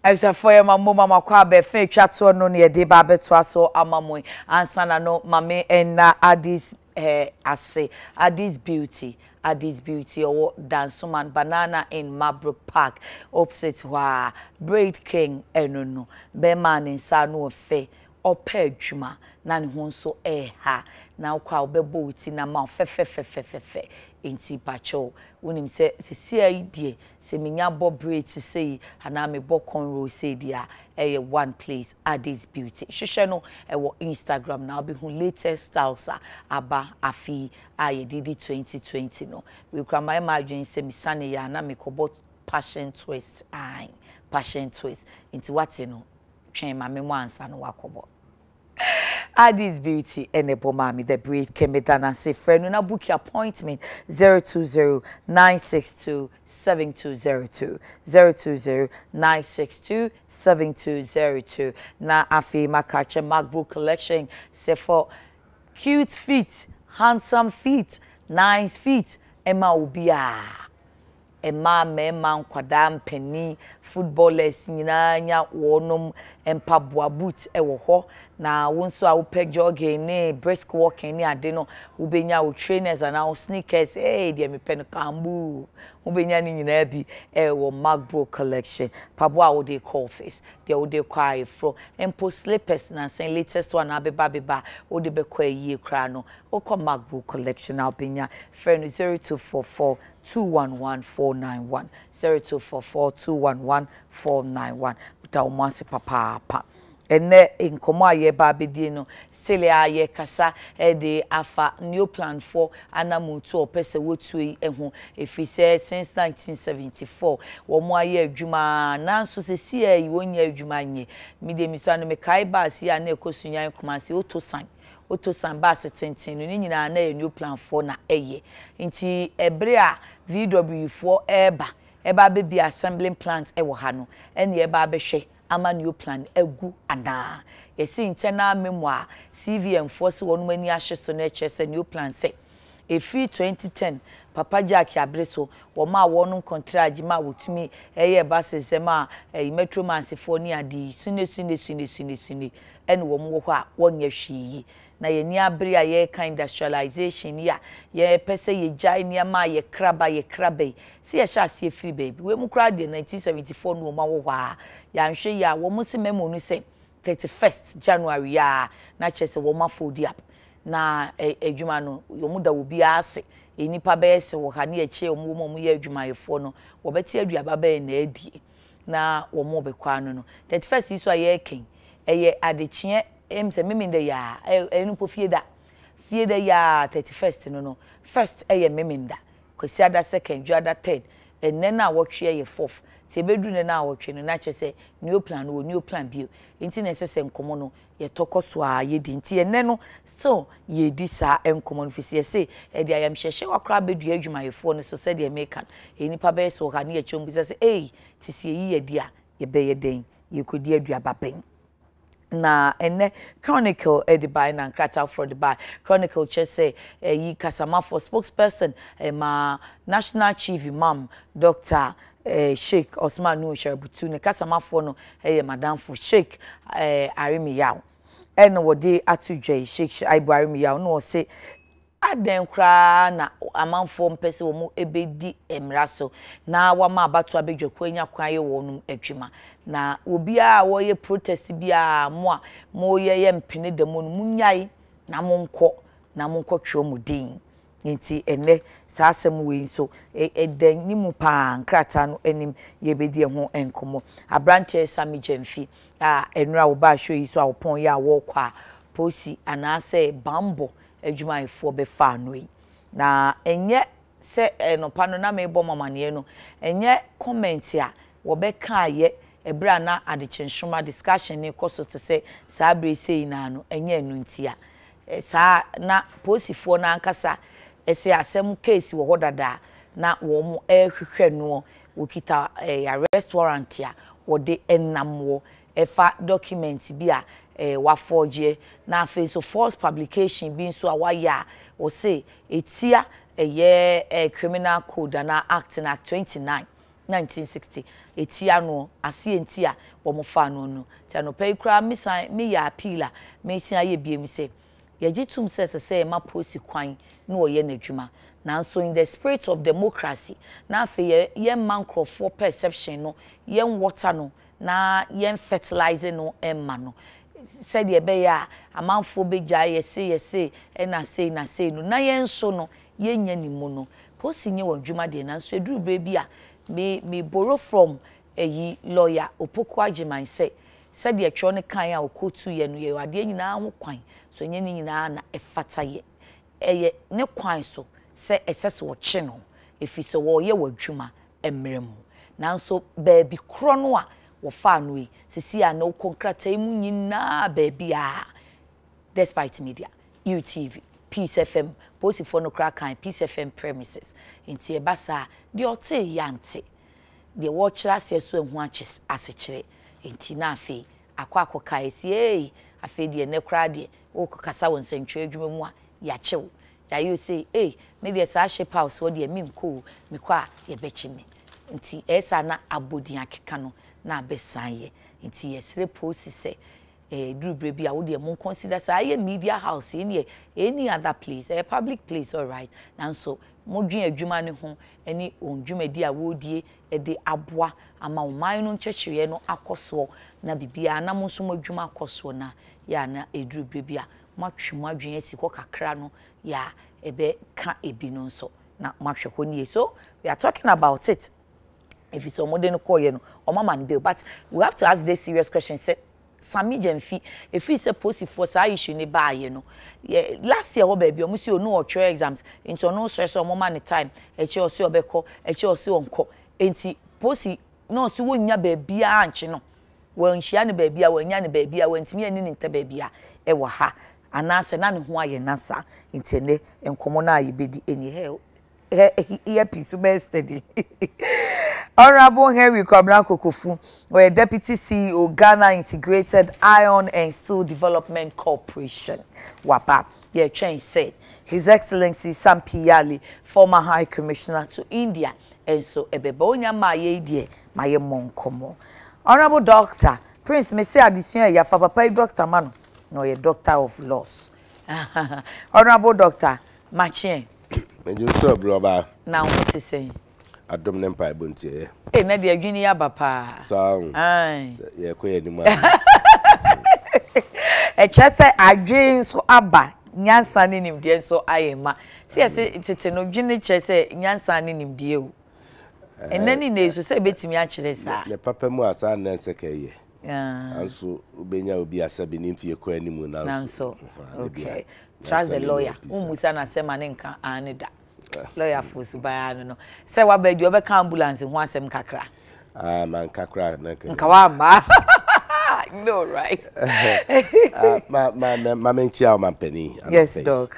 As a fire, my mama kwabe fake chat no near de babeto so amamoy ansana no mame and Adis Adis beauty or Dansoman banana in Mabrook Park opposite wa Braid King enono be man in sanu fe or pejuma nani honso ha na kwa obebo uti na ma fe inti pacho unim se idie se minya bo braid to say ana me bo conro say dia one place Adis beauty hwehwe no wo Instagram na obi hu latest styles aba afi aye didi 2020 no we kra my imagine se mi sane ya na me kobo passion twist into what no twen ma me mo ansa no wakobo Adis beauty enable mommy the breed came down and say friend na book your appointment 020-962-7202 020-962-7202 na afi makache MacBook collection say for cute feet handsome feet nice feet ema ubia Emma mema nkwada mpani footballers nyina nya wonom empaboa boot ewo ho na wonso a wopɛ jogging ne brisk walking ne ade no wobenya wo trainers and our sneakers de me pen kambu wobenya ni nyina bi ewo MacBook collection paboa wo dey call face de wo dey kwai fro empo slippers na sen latest one abeba wo dey be kwa yie kra no wo call MacBook collection na obenya friend 0244211491 0244211491 buta umansi papa ene inkomo aye ba bedie no still aye kasa de afa new plan for anamuntu opese wotu ehu efise since 1974 wo mo aye adwuma nanso se si ayi wonya adwuma nye mide miso anu me kai ba si ana ekosunyan komase otosan ba setenten no nyina na new plan for na eye nti ebre a VW4 eba be assembling plant ewo ha no ene eba behwe ama new plan egu ana yesi internal memoir CVM force wonu mani ahye so na eche new plan say free 2010 Papa Jack Abreso wo ma wonu contract ma wotumi eye ba sesema metro mansefo ni adi sune ene wo mo ho a wonya hwi na ye ni abere a ye kind industrialization ya ye pese ye jai ni ama ye kraba si ye sha si free baby we mu kra de 1974 no ma wo hwa ya nhwe ya wo mu se memo no se 31st January ya na chese wo ma fold up na adwuma no yo mu da obi ase enipa be ese wo ha na ye che mu ye adwuma yefo no wo beti aduaba be na adie na wo mo be kwa no 31st iso ye ken eye Adekye emse meminde ya enu fieda ya 31st no first eye meminda kwesi ada second ju ada third enne na wotwe ye fourth ti bedu ne na wotwe no na chese new plan bio nti na sese nkomo no ye tokoso a ye di nti enne no still ye di sa enkomo no fisi ye say e dia yam hyehye wakra bedu adwuma ye fo no so se de make enipa be so ha na ye chom bi se ti si yi ye dia ye be ye den ye kodi aduaba ben na ene chronicle edibai na nkrata for the by chronicle say yi kasama for spokesperson ma national chief imam Dr. Sheikh Osman Nu Sharabutu ne kasama for no madam for Sheikh Arimi Yaw ene wode atudwe Sheikh Arimi Yaw no say aden kra na amanfo mpese wo mu ebedi emraso na wama abatu abedwekwa nya kwan ye wonum adwuma na obi a wo ye protest bia mo ye mpene de mo munyai na monko twa mu din nti ene saasem we so eden nimu pa nkrata no enim ye bedi ho enkomo abrante Sami Jemfi enra wo ba show yi so awopon ye awo kwa posi anase bambo adwuma ifo be fa no yi na enye se no pano na me bo mamane no enye comment a wo be ka ye ebra na Adekye Nsroma discussion ne koso to say sabre sei na no enye enu ntia sa na posifo na ankasa ese asem case wo hodada na wo mo ehwehwe no wokita restaurant ya wo de enam wo efa document bi a wa forge na face so false publication bin so awaya o say etia criminal code na act na 29 1960 etia no ase entia wo mo fa no tia no pay kra me ya appeal me sia ye biem se ye gitum se ma posi kwan na wo ye n'adwuma nanso in the spirit of democracy na fe ye mankrofo perception no ye water no na ye fertilizer no emma no said ye be ya amanfo beja ye say na say no na ye nso no ye nya ni mu no posi nye wadwuma de nanso eduru baby a me borrow from a lawyer opoko agiman say said ye tro ne kan a okotu ye no ye ade nyina ho kwan so nye ni nyina na efata ye eye ne kwan so se esese wo kye no efi so wo ye wadwuma emremu nanso baby kro no a wo fa no yi sisi a no konkrata mu nyina baby a despite media UTV Peace FM posi for no crack kan Peace FM premises inti e basa de ote yante de wo kira se so ehu achis asechire inti na afi akwa kai si afi de ne kra de wo kasa won sentwe adwuma mu a ya chew ya you say me de sa shape house wo de mi nko me kwa ye bechime inti esa na abodi akeka no na abesanye inti yesre posi se Drew baby I would mon consider say media house in any other place a public place all right and so mo dwen adwuma ne ho any ondwumadi a wodie e de aboa ama oman no nkyekire no akoso na bibia na mo so mo adwuma akoso na ya na Drew baby a matwemu adwen asiko kakra no ya ebe ka ebi no nso na mahwe honi so we are talking about it if it's omode no koye no o mama no bill but we have to ask this serious question say Sami Jenfi, if he say posi for sa issue ni ba ye no. Last year, baby, omo si no otro exams. Into no stress o mama ni time. Eche osi obeko, eche osi onko. Enti posi no si wo nya baby a anche no. Wo nhia ni baby a wo nya ni baby a wo ntimi ani ni nta baby a e wo ha. Anase na ne ho aye nasa. Enti ne enkomo na aye bedi eni he peace steady. Honorable Henry Kwabena Kokofu, Deputy CEO, Ghana Integrated Iron and Steel Development Corporation. WAPA. Yeah, change said. His Excellency Sam Piyali, former High Commissioner to India, and so Ebebonya Maye die Maye Monkomo. Honorable Doctor Prince Mese Addition ya Papa Doctor Mano, no a Doctor of Laws. Honorable Doctor Machien. You so brother. Now what is saying? Adom nempa bontie. Na de adwini ya bapa. So. Ai. Ye koye ni ma. Chese adwin so aba. Nyansa ne nimde so ayema. Se ese tete no dwini chese nyansa ne nimde o. Enani na eso se betimi a kire sa. Le papa mu asa na nsekeye. Anso ubenya obi asabi ni mfie ko animu nanso. Okay. Trust the lawyer. Umusa na sema ne nka anida. Lawyer for Subaya no. Say wa be di obeka ambulance ho asem kakra. Man kakra na ke. Nka wa ma. No right. Ma mentia o mampani. Yes doc.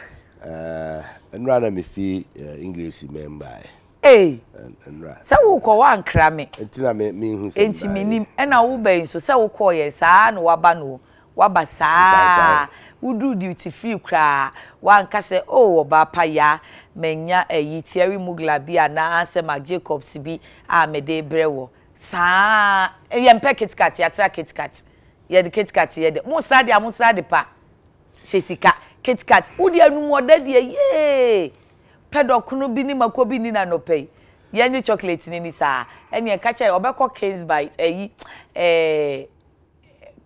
Nra na me fi English member. Nra. Say wo ko wa nkra me. Entina me hu se. Enti minim e na wo ben so say wo ko ye saa no waba no. Waba saa. Udu duty free kra wan ka se oba pa ya menya eyi Thierry Mugla bia na ansema Jacobs bi a mede brewo sa ye mpe kitkat ya tra kitkat ye de kitkat ye de musa de pa sesika kitkat udi anu moda de ye pedok no bi ni makobi ni na no pay ye ni chocolate ni sa ene ka che obekọ King's Bite eyi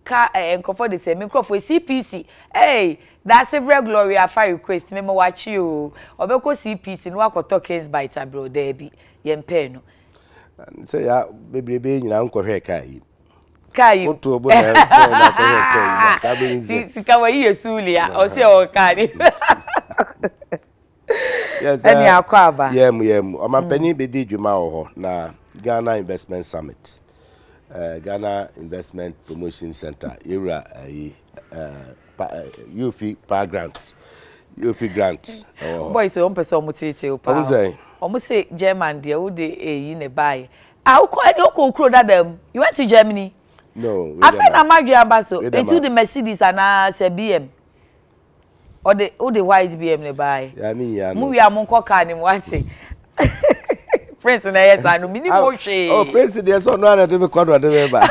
ka encrofo de say microphone CPC that's a regular affair request me watch you obeko CPC no akoto King's Bite bro there bi yempe no say ya bebrebe nyina nkohwe kai otu obo na kai ka be nzi sika wa yesulia o se o kai yes any akwaba yem o mampani be di dwuma ho na Ghana Investment Summit Ghana Investment Promotion Center era UFI grant boy so on person mutete o pa o say German there wo dey yi ne buy wo ko dadam you went to Germany no afa na madwe abaso into the Mercedes and BM or the white BM ne buy ya me ya mu wi amonko car ni mo ate Prince na yes I no minimum she. Oh, Prince there so no na dey call whatever ba.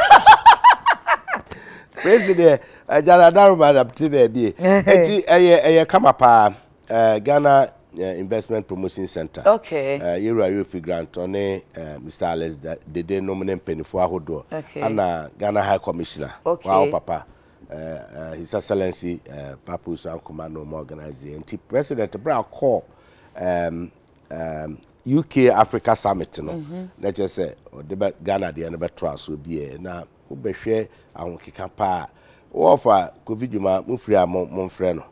Prince there ajara daru madam TV bi. Eti eye kama pa Ghana Investment Promotion Center. Okay. You grant on Mr. Alex the nominate penny for ahodo. Okay. And Ghana High Commissioner. Okay. Wow, Papa. His Excellency Papu Sankomano organizing. President Brown call UK Africa Summit. No, let's just say the Ghana the never trust will be now. Ube share and kikapa. Offer COVID ma mufria mon freno.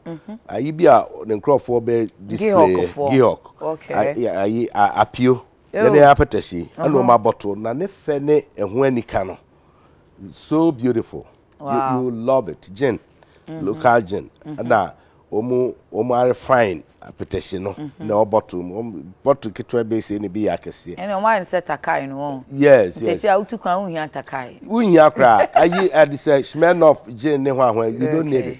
Ayi bia the crop for be display Gihok. Okay. Ayi apio. Then apetesi. And my bottle na ne fene ehun anika no. So beautiful. Wow. You love it. Gin. Local gin. Na omo are fine apetesi no. Na bottle kitwa be say ni bi akese. And why say takai no? Yes, yes. Say utu kan unhia takai. Unhia kra. Ayi at say smell of gin ne hwan you don't need it.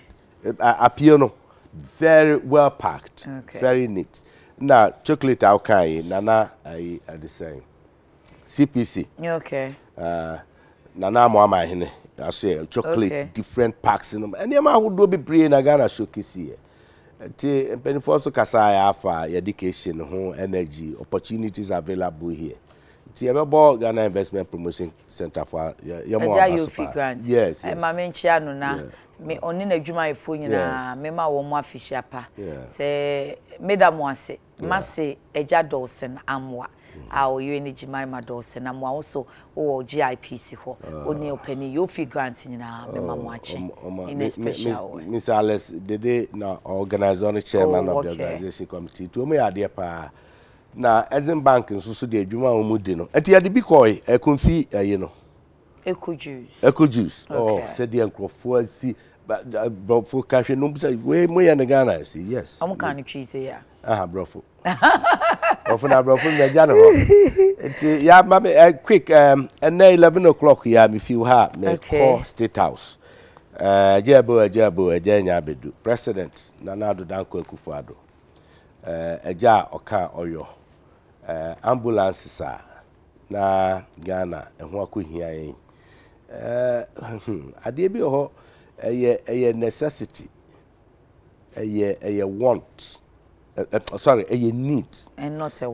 Apio no. Very well packed. Okay. Very neat. Na chocolate aukai nana ayi at the same. CPC. Okay. Nana mo amahine. I say chocolate, okay. Different packs in them. And the man who do be brain na Ghana showcase here. Te penny for so kasa ya fa education, home energy, opportunities available here. Te ebe Ghana Investment Promotion Center for your more grants. Yes. Ma menchia no na me oni na adwuma efo nyina me ma wo mo afishia pa. Se madam wase mase eja dawson amwa. Our UNG my dose and I'm also GIPC ho only open you fee grants in in a special way. Miss Alice, the day now organize on the chairman of the organization committee to me idea pa na Ezen Bank in so de adwuma omudi no enti ade bi koi e konfi you know eco juice oh said the enkrofo asi brofo kahwe no say we moya na Ghana say yes am kan cheese ya brofo ofuna brofo na jana ho enti ya ma quick and 11 o'clock ya me feel ha me call State House jebo enya bedu president Nana-Addo Dankwa Akufo-Addo eja oka oyo ambulance sa na Ghana eho akohia yin ade bi ho eye necessity eye want sorry a need and not a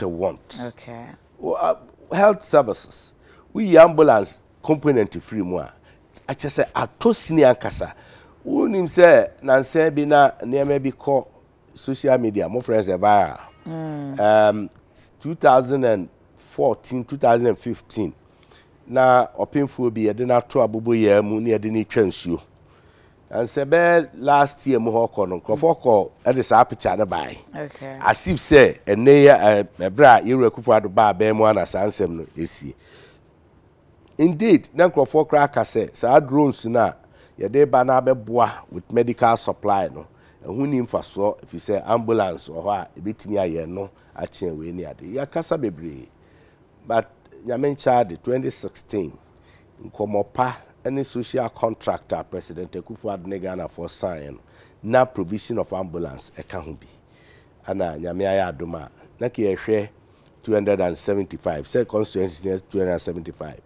want okay well, health services we ambulance component free mo a che say atosini ankasa unim say na nse bi na niam bi ko social media mo friends e viral 2014 2015 na opinfo bi e de na to abobo ya mu ne de ni twansuo and sebe last year mo hoko no krofoko e de sa picture na bai okay as if say ene bra Yeru Akufo-Addo ba mu ana sansem no esi indeed na krofoko kra ka say sa drones na ye de ba na beboa with medical supply no ehun ni mfaso if you say ambulance or ha ebetimi aye no a chen we ni ade ya kasa bebre but nyamencha de 2016 nkomopa any social contractor President Akufo-Addo ne Ghana for sign na provision of ambulance e ka ho bi ana nyame aya adoma na ke ehwe 275 say constituency 275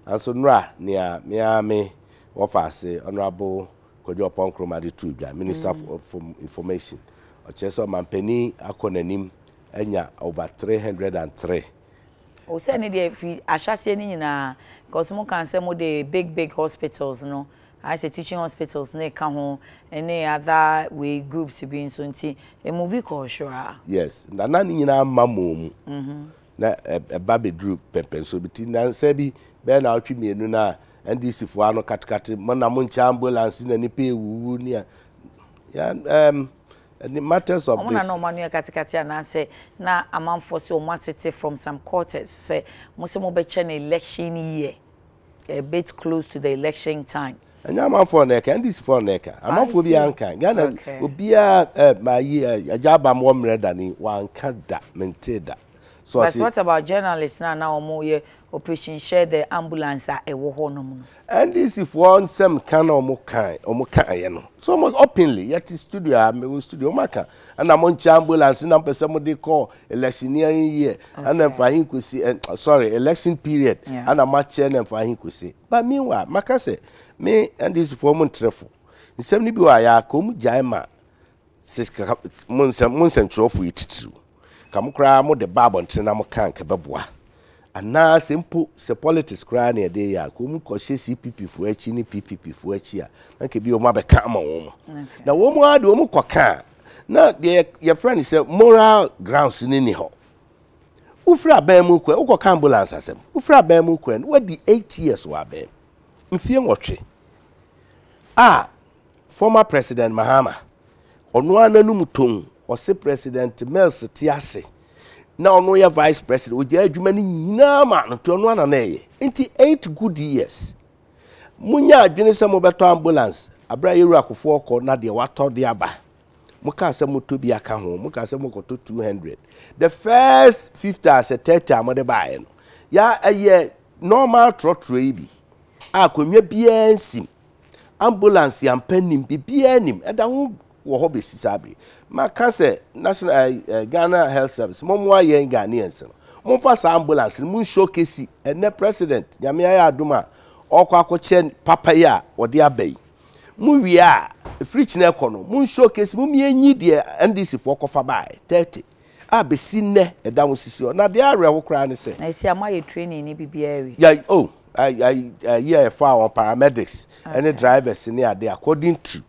and so nra near me office honorable Kojo Ponkromade Trubia Minister for Information o cheso mampeni akonanim enya over 303 o say ni dey fi ahase ni nyina because mo can say mo dey big hospitals no I say teaching hospitals ne ka ho any other way groups to be in so nti e movie call sure yes na ni nyina mamom na eba bedru pepe so biti na say bi be na otwi mienu na NDC fo ano katkate na mo ncha ambulance na ni pe wuwu ni ya the matters of this no manu katikati na say na amanfo so matete from some quarters say mo se mo be che na election year a bit close to the election time anya amanfo na ka NDC for na ka amanfo bi anka Ghana obia ma yi ajaba mo mre da ni wanka da mente da so but what about journalists now omo ye operation share the ambulance a ewo ho no mu. And this if one some can omo kan you know. So openly yet studio me studio maka and I'm on ambulance na person mo dey call electioneering year and then for him kwesi sorry election period and I'm chair and for him kwesi. But meanwhile maka say me and this for mo trefo. Nsem ni bi wa ya ko mu jaima mun sem trofu ititu. Kam kra mo de babo ntina mo kan kebeboa. Ana simple se politics kra na de ya ko mu ko hye CPP fo achi ni PPP fo achi a na ke bi o ma be ka ma wo mo. Na wo mu ade o mu koka na de your friend say moral grounds ni ho. Ufra ba mu kwa ukoka ambulance asem. Ufra ba mu kwa we di 8 years wa ba. Mfie nwotwe. Former President Mahama ono ananum ton o se President Mills Tiase na ono ya Vice President oje adwuma ni nyina ma no to ono anana ye enti 8 good years munya adwene se mo beto ambulance abra yeru akofo okọ na de wato de aba muka se moto bi aka ho muka se mokoto 200 the first 50 as a 30 amode bae no ya aye normal trotro bi akonwa bia nsim ambulance yampanim bibia nim eda ho wo ho besisabe maka se national Ghana Health Service momwa yen Ghanaians no momfa sa ambulance mun showcase ene president nyame ya aduma okwa akoche papa ya ode abai mu wi a free na ekono mun showcase mu mienyi de NDC for kofa bai 30 abesi ne eda ho sisi na de are wo kra ne se na isi amaye training ni bibia wi ya I for paramedics and the drivers in there according to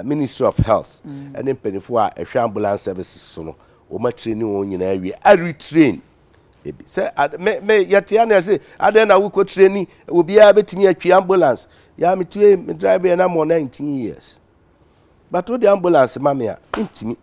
Ministry of Health and then penny for a ambulance services so o training on you I retrain say me yetiana say adena we ko training will be able to me a ambulance ya me to me driver and I'm 19 years but with the ambulance mamia intimi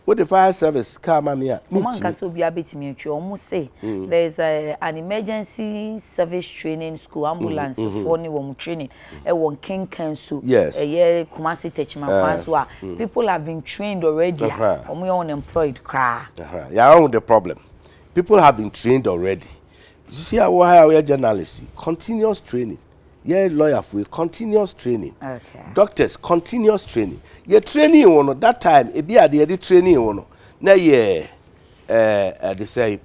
what the fire service car mamia man so be able to me almost say there's an emergency service training school ambulance for ni wo training e won king council yes Kumasi Techman so people have been trained already omo unemployed cra yeah on the problem people have been trained already you see how hire journalists continuous training lawyer for continuous training doctors continuous training training one that time e be at the training one na they say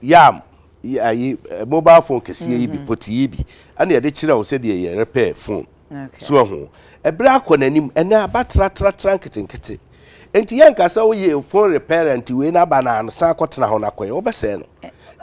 mobile phone kesi bi poti bi and they kira o say they repair phone so ho e bra konanim e na abatra tranketenkete enti yankasa wo ye phone repair enti we na banana san kotena ho na koye wo bese no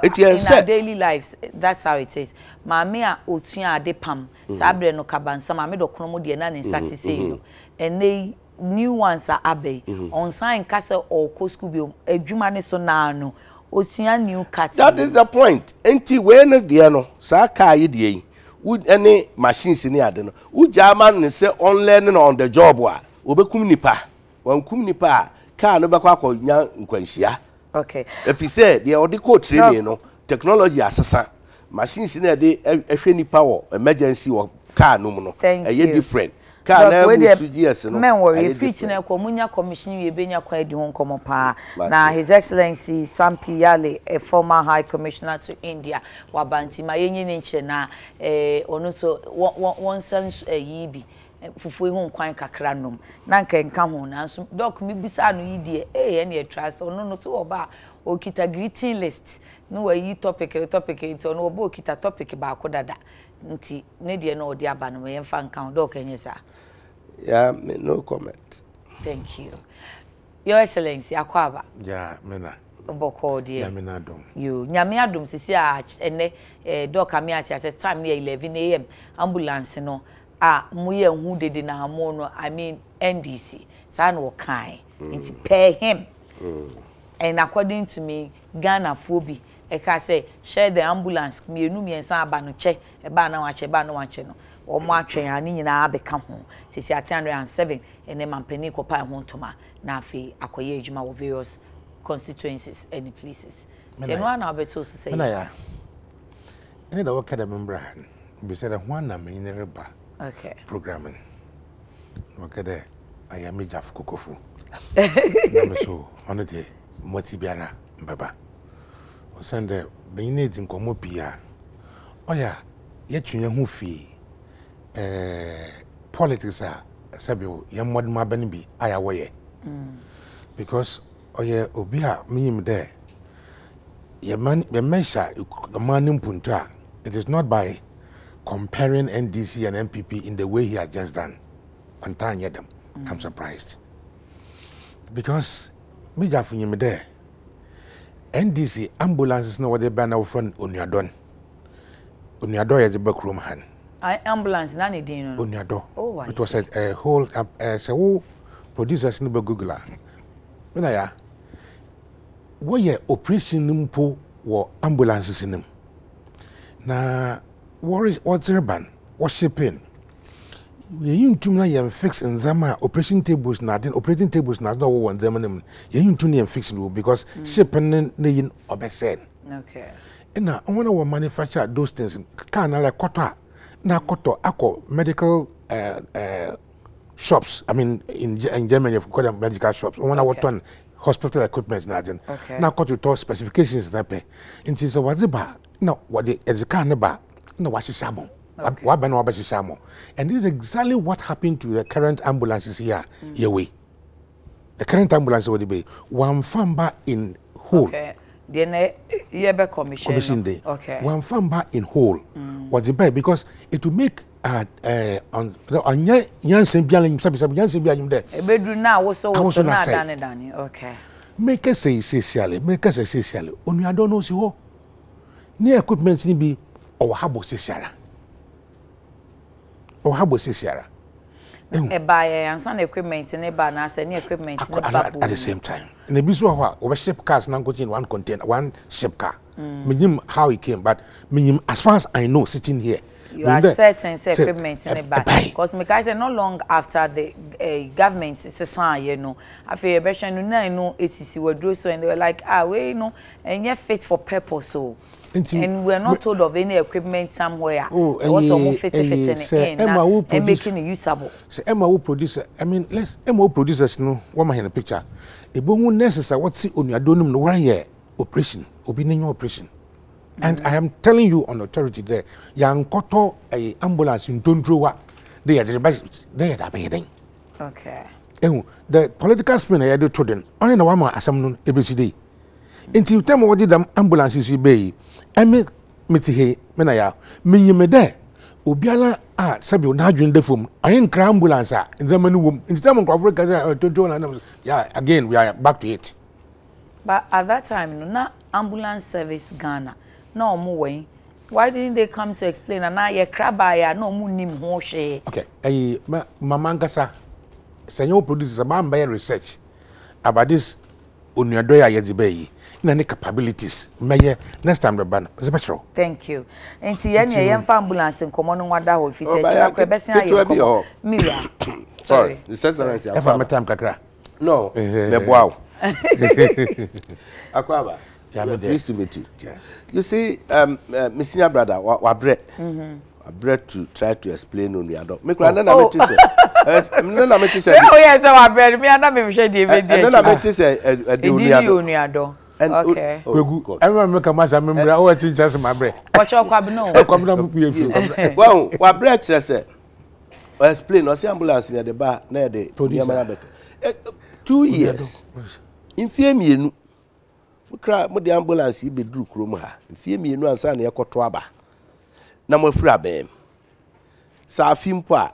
in our daily lives that's how it is maame a otua ade pam sabre no kabansa maame do kromo de na ne nsati say no and new ones are abe on sign castle or co school bi adwuma ne so na no otua new cat that is the point enti we no de no sa car ye de would any machines ni ade no wo jaman ne say on learning on the job wa obekum nipa wankum nipa car no bekwa akonya nkwanhia. Okay. If you say the audio training, no technology assessor, machines in the any power emergency or car no different. Car never yes no. Men worry feature na komunya commission we benya kwa di hon komo pa. Na His Excellency Sam Piyale, a former High Commissioner to India, wabanti ma yenye nche na ono so one sense yibi. Fufu hu kwan kakra nom na nka ho na so doc mi bisa no yidie ene trust no so oba o kita greeting list no wa yi topic into no oba o kita topic ba ko dada nti ne de no odi aba no yemfa nka doc enyesa no comment. Thank you, Your Excellency akwaba mena boko die mena dom you nyame adom sisi a ene doc ami ati at time near 11 AM ambulance no muye hu dede na hamo no I mean NDC sa no kan nti pay him and according to me Ghana phobi e ka say share the ambulance mienu miensa aba no che e ba na wache no o mo atwen ani nyina abeka ho sisi at 107 ene mampani ko pa ho ntoma na afi akoye adwuma wo various constituencies and places se no na obeto so say na ya ene da waka da membra bi say da ho na me ne reba. Okay. Programming. Wakade ayami jaf kokofu. Nameso ono de moti biara mbaba. O sende be ine din komo bia oh yeah, yet you who fee politics are Sabio, young modern Mabanibi, I away. Because oh yeah, Obia, me there. Your man, the measure, the man in Punta, it is not by comparing NDC and MPP in the way he has just done. On time, yet I'm surprised. Because me Jaffy there. NDC ambulances know what they ban out front on your don. On your door as a backroom hand. Ambulance, none didn't on your door. Oh, it was a whole so producers in the Googler. When I what ye operation nimpo or ambulances in them. Na what's urban? What's shipping? You to me and fix in Zama operation tables not operating tables not no one them you to me and fix because shipping in obese. Okay. And now I want to manufacture those things can like kota na koto ako medical shops. I mean in Germany you call them medical shops. I want to what hospital equipment na den. Na koto to specifications na pe. Inti so what's ba no what the can ba no what shamo. And this is exactly what happened to the current ambulances here. Way. The current ambulance would be one famba in whole. Okay. Then commission day. Okay. One famba in whole. What's it by? Because it will make on Yansen Bialim there. A bedroom now also not done. Okay. Make us say socially. Make us say socially. Only I don't know so. Near equipment ni be or habo sociala. Or how was this year? A buyer and some equipment in a banner, any equipment at the same time. In the business, over ship cars now got in one container, one ship car. Meaning how it came, but meaning as far as I know, sitting here. You are certain equipment in a bag. Because because not long after the government it's a sign, you know. I feel better no ACC were do so and they were like, we you know, and you're fit for purpose so. And we're not told of any equipment somewhere. Oh, also more fit in and making it usable. So Emma will produce. I mean, let's Emma producers no. What am I in the picture? A bone necessary. What's it on your donum? No one here operation. Obeying operation. And I am telling you on authority there. Young koto a ambulance in Tundruwa. They are the beheading. Okay. The political spin I do to them. Only no one more as some ABCD. Until you tell me what did the ambulances you be. I mean, Mitihe, Menaya, me there. Ubiala, Sabio, Nadrin de Fum. I ain't ambulance in the manu in the time of Africa to join. Yeah, again, we are back to it. But at that time, no ambulance service Ghana, no more way. Why didn't they come to explain? And now you're crabaya, no munim hoshe. Okay, Mamangasa, Senor produces a man by research about this Unyadoya Yezibei. Any capabilities. May next time the ban is better. Thank you. And see any ambulance in common one that will fit. Mira. Sorry. The sense if I'm a time kakra. No. Wow. Akwaba. Pleased to meet you. You see, my senior brother, I bred to try to explain on the other. Make one another say. No, I say. Oh yes, I bred me and I'm sure David. And then I say a do. Okay. I remember a mass member. I want to just my bread. What's your cabin? Well, what bread says, explain, or ambulance near the bar, near the producer. 2 years. In fear me, we cry with the ambulance, he be drew Krumha. In fear me, no answer near Kotwaba. Number Frabem. Safimpa.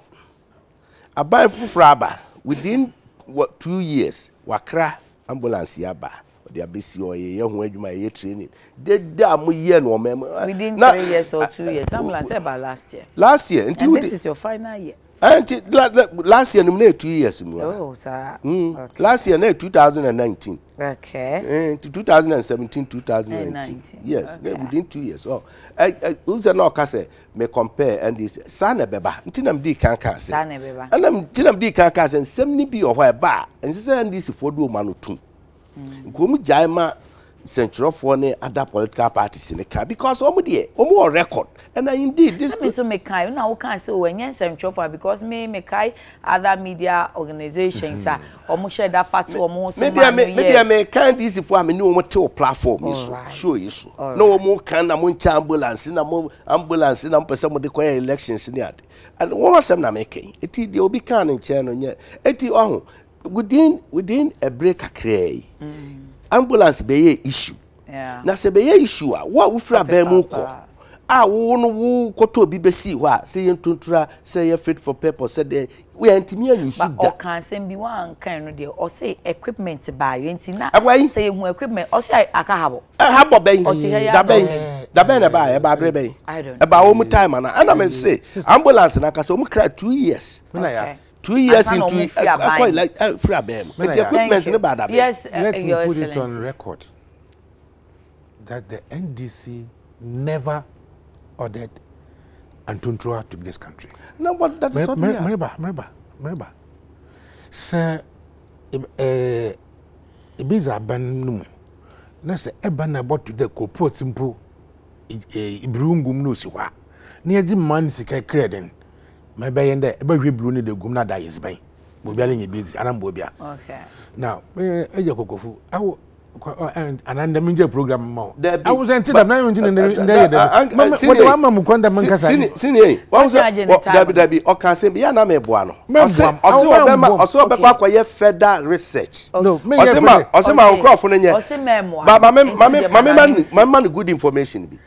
I buy for Fraba within 2 years. Wakra ambulance yaba. They are busy or a young way you may training. They damn year no mem. Within 3 years or 2 years. Ambulance about last year. Last year, and this is your final year. And last year, no 2 years. Oh, sir. Okay. Last year, 2019. Okay. 2017, 2019. Yes, okay. Within 2 years. Oh, who's a no case may compare and this Sana Beba. Tinam D can cast. Sana Beba. And I'm Tinam D can cast and 70 be or where bar. And this is for do manu too. Kumu Jaima central for other political parties in the car because omo record and indeed this me so me kai na wo kan say when yen central for because me kai other media organizations are omo share that fact omo so media me kan this for me no omo te platform is show is no omo kan na mo ambulance na person mo de koy elections ni ade and one was na me kan eti de obi kan nche no nye eti ohun within a break akray ambulance be ye issue na se be ye issue a wo ufra ba mu ko a wo no wo koto bi be si ho a se ye ntuntura se ye fit for purpose se de we antimi anu su da o kan sem bi wan kan no de o say equipment ba ye nti na say ye hu equipment o say aka habo ben da ben na ba e ba bre ben e ba wo mu time na ana me say ambulance na ka so mu kra 2 years na ya 2 years into quite like free abem. But the equipment is bad. Yes, let me put it on record that the NDC never ordered Antuntua to this country. No, but that's not remember. Sir, Ibiza Banum. That's the Ebana bought to the Kopot Simple Ibrungum no siwa. Near the man sika creden. My bayende ebe blue de gumna da is by mobiling busy anambobia. Okay. Now, Kokofu, and under media program. I was until the 19 in the Mama Mukunda Mancasa. Sini, what was or can say Biana Mebuano. Also, Baqua further research. No, Osima Crawford, my man, good information.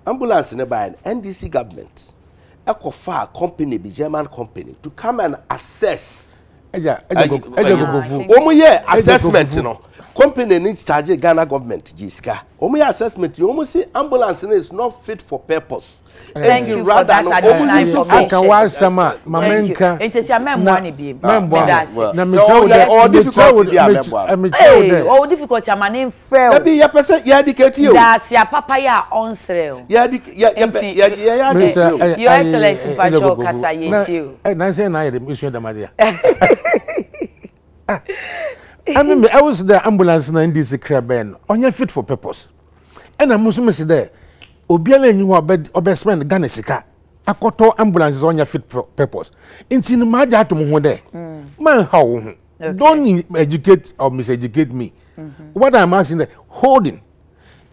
Ambulance in a by an NDC government. Ecofa company, the German company, to come and assess. Assessment, you know. Company needs charge Ghana government, Jiska. Assessment, you almost see ambulance is not fit for purpose. Thank you for that additional information. It is your memoir, all difficult, your name fair. Be your person, Adekye you. That's your papaya on sale. Your Excellency, Pacho Kasaye, you. And I say, I mission the Madia. I mean, I was the ambulance in this crab on your fit for purpose. And I'm Muslim there. Obiale you are best friend Ganesika. Akoto ambulance is on your fit for purpose. In Sinamaja to Muhode. Man, how don't educate or miseducate me. What I'm asking the holding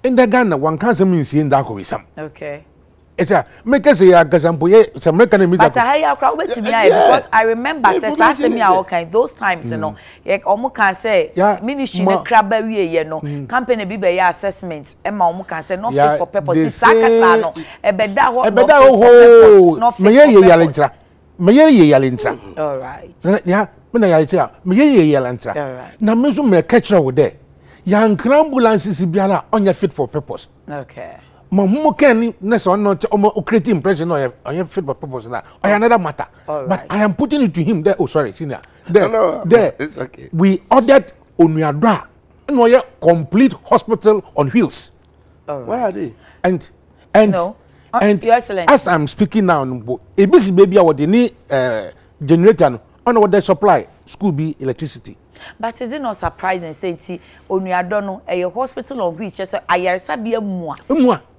in the Ghana, one can't mean in that with some. Okay. It's a make us a Gazamboye, some mechanism. But I crowd to me because I remember those times, you know, like almost can say, ministry crabbery, you know, company be assessments, and Mamu can say, not fit for purpose. Sakasano, a better not fit. All right. Yeah, when I say, Yalantra. Now, Muslim may catch her with there. Young ambulances biara on your fit for purpose. Okay. Mamu can neso not create impression on your fit for purpose now. I another matter. But I am putting it to him there. Oh, sorry, senior. There, it's okay. We ordered Onuadra and complete hospital on wheels. Where are they? And no. Your Excellency, as I'm speaking now, a busy baby what they need generator on what they supply school be electricity. But is it not surprising saying see Onuadono a hospital on which just ayaresa be mua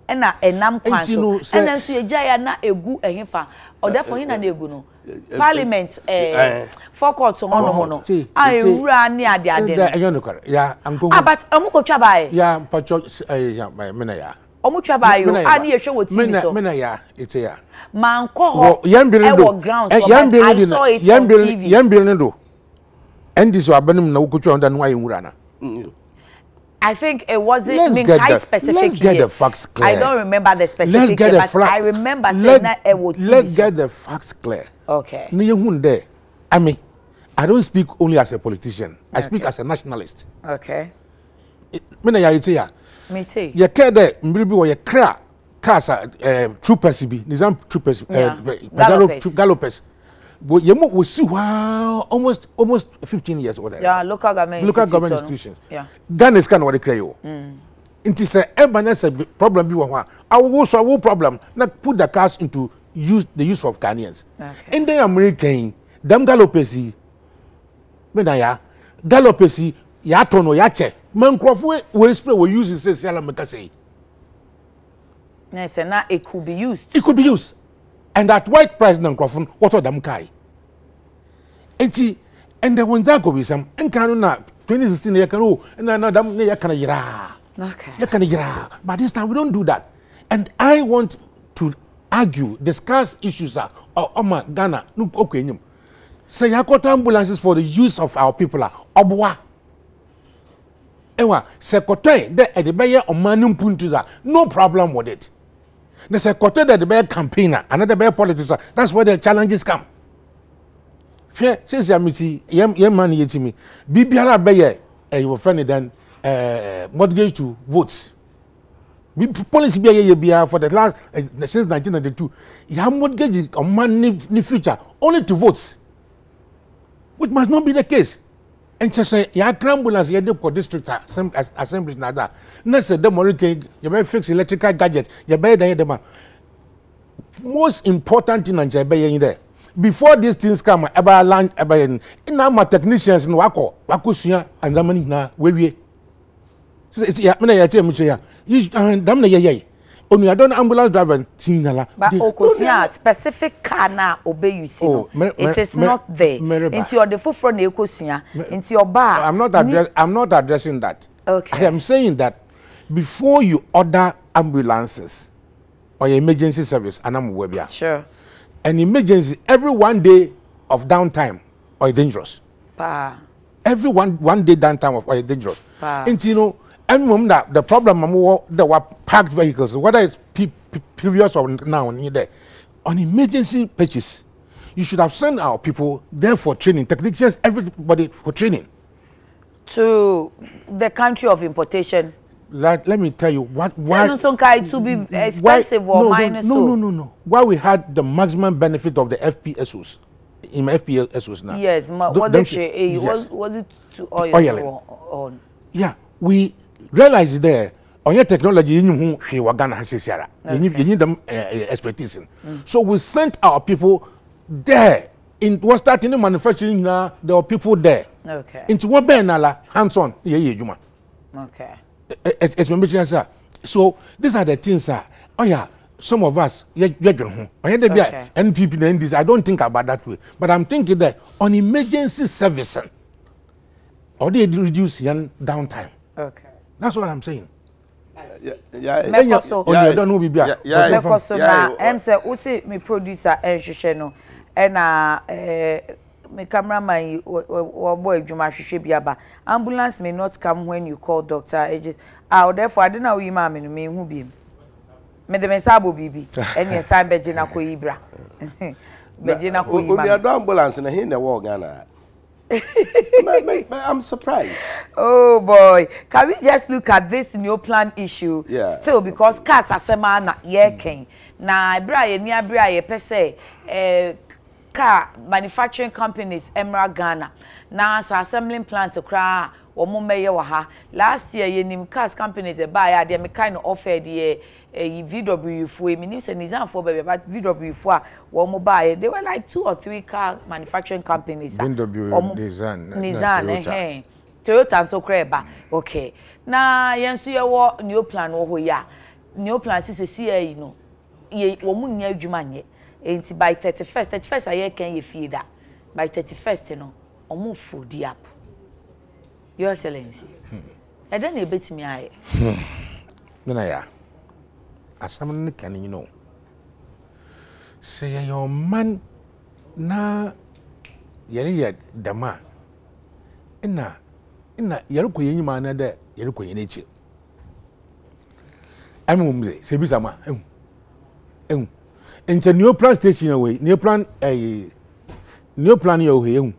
na enam kwanso and then so ejaya na egu ehefa or therefore hina na egu no parliament forecourt no ai wura ni ade no ya anko but omuko twabae ya pacho ya mena ya omu twabae ani ehwe wo tv so mena ya ite ya manko ho grounds yambiri do and this wabanum na ukutwa onda nwa yewura na I think it wasn't specific. Let's get the facts clear. I don't remember the specific, but I remember saying that it was. Let's get the facts clear. Okay. I mean, I don't speak only as a politician. I speak as a nationalist. Okay. Me too. You care there, maybe or you cry, casa troopers be, Nizam troopers, gallopers. But you will see almost 15 years or whatever. Yeah, local government institutions. Yeah. Ghana is kind of what they create. It is a problem. I will solve a problem. Not put the cash into the use of Ghanaians. Okay. In the American, them gallopers, Gallopers, Yatono Yache, man crofwe we spray we use say sala make say. Yes, and now it could be used. It could be used. And at white price nan crofun what them kai. And then when that go be some and can na 2016 you can oh and na dam ya kana yira. Okay. Ya kana yira. But this time we don't do that. And I want to argue, discuss issues that Oma Ghana no okay nyum. Say yakota ambulances for the use of our people obwa. Ewa se kote de edebeye omanum puntu that no problem with it. The se kote de edebeye campaigner another be politics that's where the challenges come. Here since ya miti yem man yetimi bibiara beye you friend then mortgage to votes. Policy be for the last since 1992 you have mortgage on money in future only to votes, which must not be the case. And just say you have ambulance you have district assemblies na that next the money you may fix electrical gadgets you buy them. Most important thing and in there before these things come about land about in our technicians in wako suya and zamani na we it's ya me ya tell me ya you dam na ye onu ya don ambulance driver tinala but okosia specific car na obey you see no it is not there into your the foforo na ekosia into your bar. I'm not addressing that. Okay. I am saying that before you order ambulances or emergency service and I'm webia sure an emergency every 1 day of downtime or dangerous every one day downtime or dangerous and you know and that the problem there were parked vehicles, whether it's previous or now on emergency pitches, you should have sent our people there for training, technicians, everybody for training. To the country of importation. Let me tell you why to be expensive or minus. No. Why we had the maximum benefit of the FPSOs in FPSOs now. Yes, was it to oil? Yeah, we realize there on your technology you Ghana has you need them expertise. So we sent our people there. Was starting the manufacturing now, there were people there. Okay. Into what benala hands on. Okay. So these are the things some of us NPP and this I don't think about that way. But I'm thinking that on emergency servicing or they reduce young downtime. Okay. That's what I'm saying. Producer my cameraman or boy Juma Shibiaba. Ambulance may not come when you call doctor. Therefore I don't know me who be. Madam Sabo Bibi and your son Bejina Coibra. Bejina Coibra ambulance in a hinder war Ghana. I'm surprised. Oh boy, can we just look at this new plan issue? Yeah. Still, because cars are sema king. Na Brian near Brian per car manufacturing companies Emerald Ghana. Now assembling plants to cry or more last year yenim cars companies a buyer they kind of offered the VW for means and Nizam for baby but VW for one mobile they were like 2 or 3 car manufacturing companies VW Nissan Toyota and so creba okay na yensu ye new plan wo ya new plan is see you know ye wo mu nya adwuma nye enti by 31st aye kan ye fie da by 31st you know omo fodi up Your Excellency. I don't know bit me aye. Naya. As someone can you know. Say your man na yari dama. Ina yaruko yenyi mana de yaruko yenechi. Amumze se bi sama. Ente new plan station away. New plan yo he.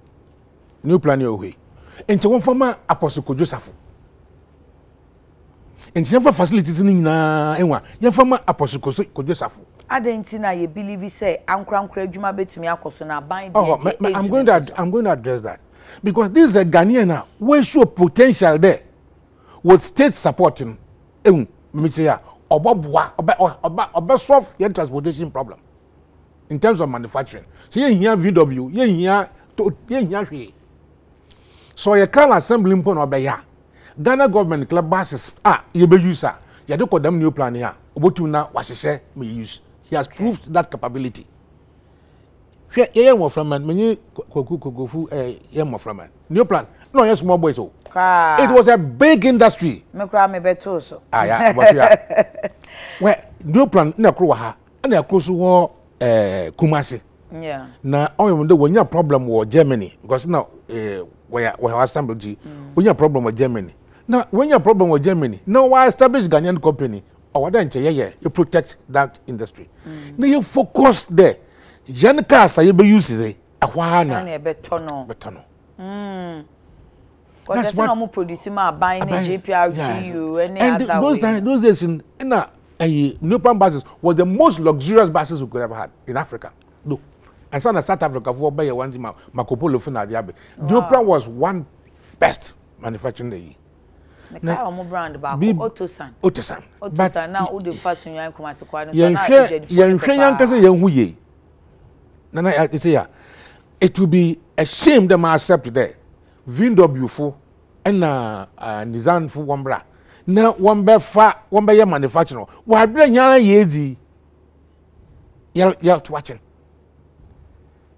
New plan yo he. Enti won former apostle Joseph. Enti never facilities ni na enwa. Ye former apostle Joseph. Adenti na ye believe say ankra adwuma betumi akoso na ban I'm going to address that because this is a Ghanaian now we show potential there with state supporting me say oba solve your transportation problem in terms of manufacturing. So ye here VW, ye here hwe. So you can assembly mpon obeya Ghana government club buses you be use ya de kodam new plan here obotu na wahyehe me use. He has proved that capability. Ye mo from man me kogofu ye mo from man. New plan no yes small boys so. It was a big industry. Me kra me beto so. Yeah, but yeah. Well, new plan na kro wa ha. Na kro so wo Kumasi. Yeah. Na on the one problem with Germany because now we assembled G. When your problem with Germany. Now when your problem with Germany, now why establish Ghanaian company or what you protect that industry. Now you focus there. Janka say be use it. Ahwana. Betono. That's what I'm producing my buying JPRGU and those days in new plan buses was the most luxurious buses we could ever had in Africa. No. And some South Africa for buy one Makopolo Funa Diabe. New was one best manufacturing day. Now brand about Otosan. But now all the first you come as a it will be a shame that I accept today. VW for and Nizan for one bra. Now one be manufacturer. Why bring yana yezi? You're watching.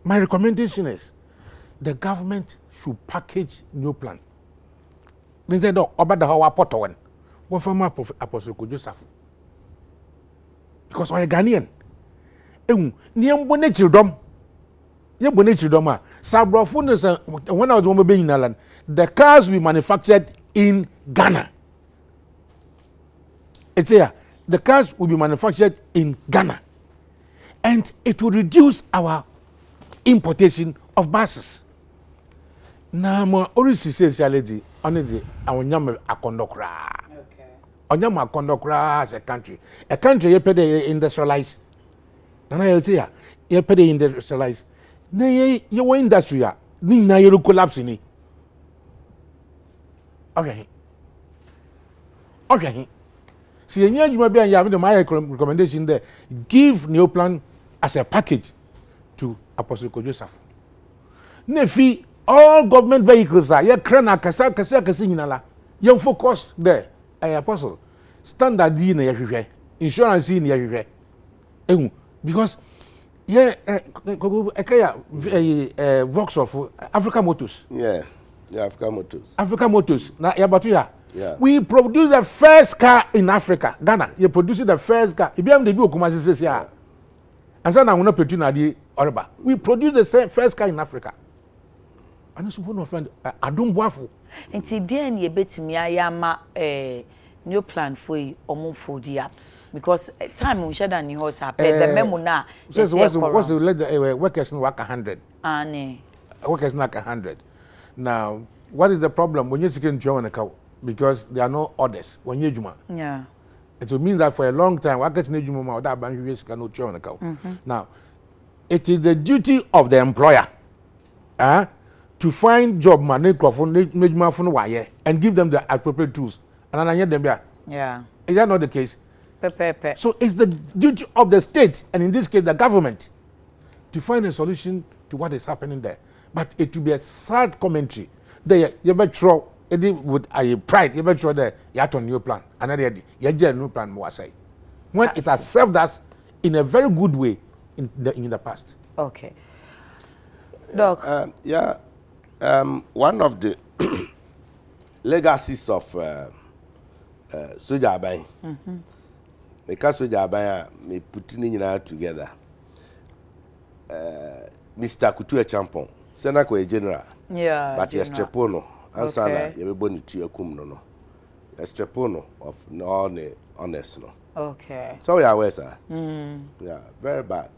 My recommendation is the government should package new plan. They said, "Oh, about the how poto one from Apostle Joseph." Because we are Ghanaian. When I was in Ireland, the cars we manufactured in Ghana. It's here. The cars will be manufactured in Ghana, and it will reduce our importation of buses. Now, more orisi sociality only the awonyam akondokra. Okay. Onyam akondokra as a country. A country you pay the industrialize. Nana you say you pay the industrialize. Na you industry ni na you collapse ni. Okay. Okay. See, you may be my recommendation there. Give new plan as a package to Apostle Joseph. Nefi all government vehicles are krana kasa nyinala. You focus there. Apostle standard D na yehwehwe, insurance na yehwehwe. Because Vox of Africa Motors. Yeah, Africa Motors. Africa Motors. Na yabatu yeah. We produce the first car in Africa. Ghana, you produce the first car. IBM dey be Kumasi says here. And so now we not produce na di Oreba. We produce the first car in Africa. And so one friend Adum Boafo. Nti dey na yebetimi ayama new plan for omufo dia because time we share than you house the memo na what's the let the workers work 100. Ane. Workers work 100. Now, what is the problem when you second join a cow? Because there are no orders when you juma. Yeah. It will mean that for a long time, workers need juma or that bank you cannot join a cow. Now, it is the duty of the employer to find job man and give them the appropriate tools. And I hear them there. Yeah. Is that not the case? Pepe. So it's the duty of the state, and in this case, the government, to find a solution to what is happening there. But it will be a sad commentary. There, you better throw it with a pride. You better throw there. You have a new plan. Another day, you have a new plan. More say, when it has served us in a very good way in the past. Okay. Doc. One of the legacies of Soja Aban. Because Soja Aban, me putting in together. Mr. Kutu Champon, Senako General. Yeah. But yes, Trepono, Ansana, you be born to your no. Yes, Trepono of no honest no. Okay. So yeah, where sir? Yeah, very bad.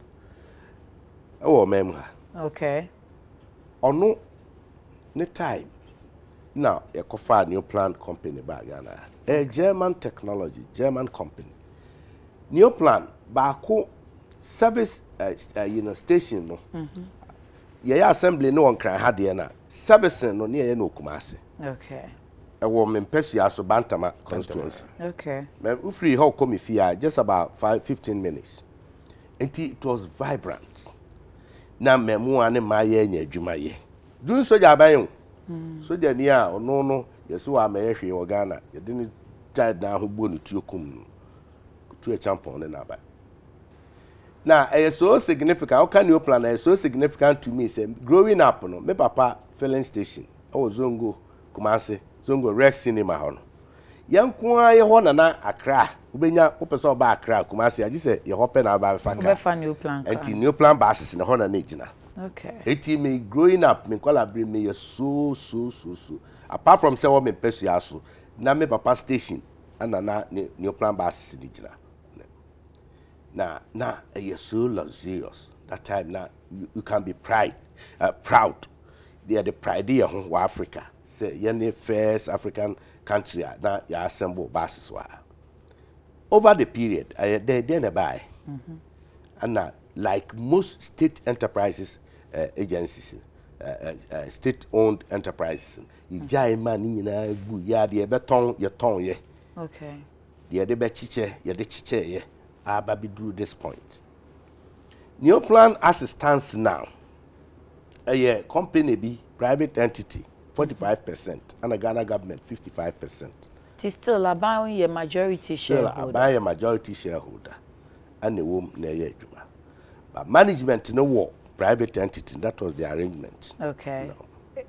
Oh, ma'am. Okay. Or no, no time. Now, you can find a new plant company back Ghana. A German technology, German company. New plan, Baku service, station no. Yeah, assembly no one can have the service no near no Kumasi. Okay. A woman Pessia so Bantama constituency. Okay. Me free how come if you just about 15 minutes. And it was vibrant. Na memu ane maye nye adwuma ye. Doing Soja Aban. So the near or no yeso wa me hwe wo Ghana ye de ni child na ho bo no tuo kum to a champion na ba now so significant how can you plan so significant to me say growing up no me papa filling station Zongo Kumasi Zongo Rex Cinema ho no yanko aye ho na Accra ubenya opese oba Accra Kumasi agi say ye hope na ba fa ka new plan anti new plan basis na ho na gina okay eti me growing up me collaborate me so apart from say what me pursue aso na me papa station and na new plan basis ni gina now you're so luxurious that time now you can be proud they are the pride of Africa say you're the first African country now you assemble bases over the period they then buy and now like most state enterprises agencies state owned enterprises you jai man you ya the beton your tongue ye okay the be chiche ye de chiche ye Baby drew this point. New plan as it stands now, a company be private entity 45% and a Ghana government 55%. It's still about your majority shareholder. Still about a majority shareholder, and the woman near Juma. But management no war private entity that was the arrangement. Okay.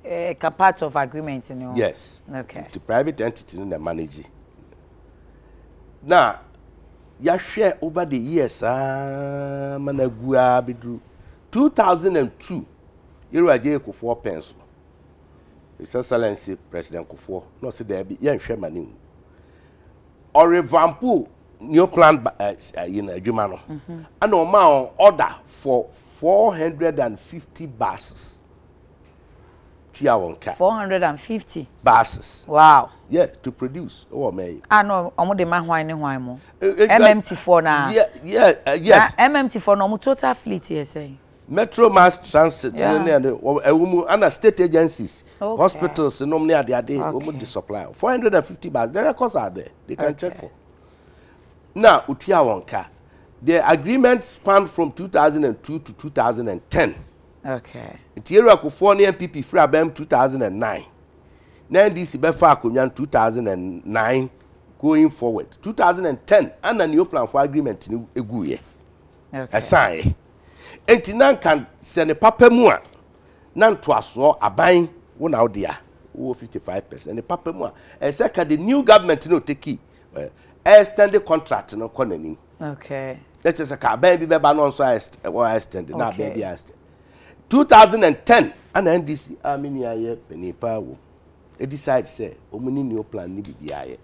A part of agreement in your yes. Okay. The private entity in the managing. Now. Ya share over the years managua bidru 2002 Iraje Kufuor pencil His Excellency President Kufuor no say there be yan hwe mani or revampu new plan in adwuma no and o ma order for 450 buses 450 buses. Wow. Yeah, to produce. Oh, me. I know. Omo de man why mo. MMT4 na. Yeah, yes. MMT4 no total fleet here say. Metro Mass Transit and state agencies, hospitals, no near the supply. 450 buses. The records are there. They can check for. Now, Utia Wonka. The agreement spanned from 2002 to 2010. Okay. Interior Kufuor MPP free abem 2009. Now this befa akonya 2009 going forward. 2010 and a new plan for agreement ni eguye. Okay. Assign. Enti nan kan sene papa mu a nan to aso aban wo na odia wo 55%. Ne papa mu a second the new government no take extended contract no konani. Okay. Let's just say aban bi beba no so extended na baby extended. 2010 and NDC Aminia ye penipa wo e decide say omuni new plan ni bibia ye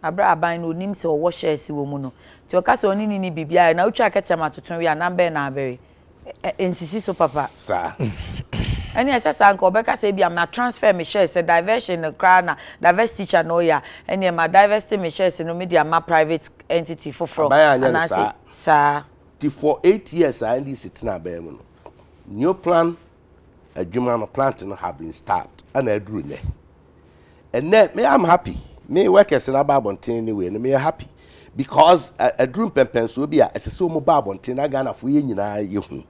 abra aban no nim se wo shares wo mu no ti o ka se oni ni bibia na utwa ketema totun wi anambe na abere nsisi so papa sir any assessor anko be ka se bia ma transfer me shares diversion no kra na diverse teacher no ya any ma diversity me shares no media ma private entity for from and I say sir for 8 years NDC tina be mu no new plan adwuma planting have been started and I drew ne and me I'm happy me workers in ababontin anyway and me happy because a dream pempen so be a so mo babontin na Ghana fo ye nyina ye hu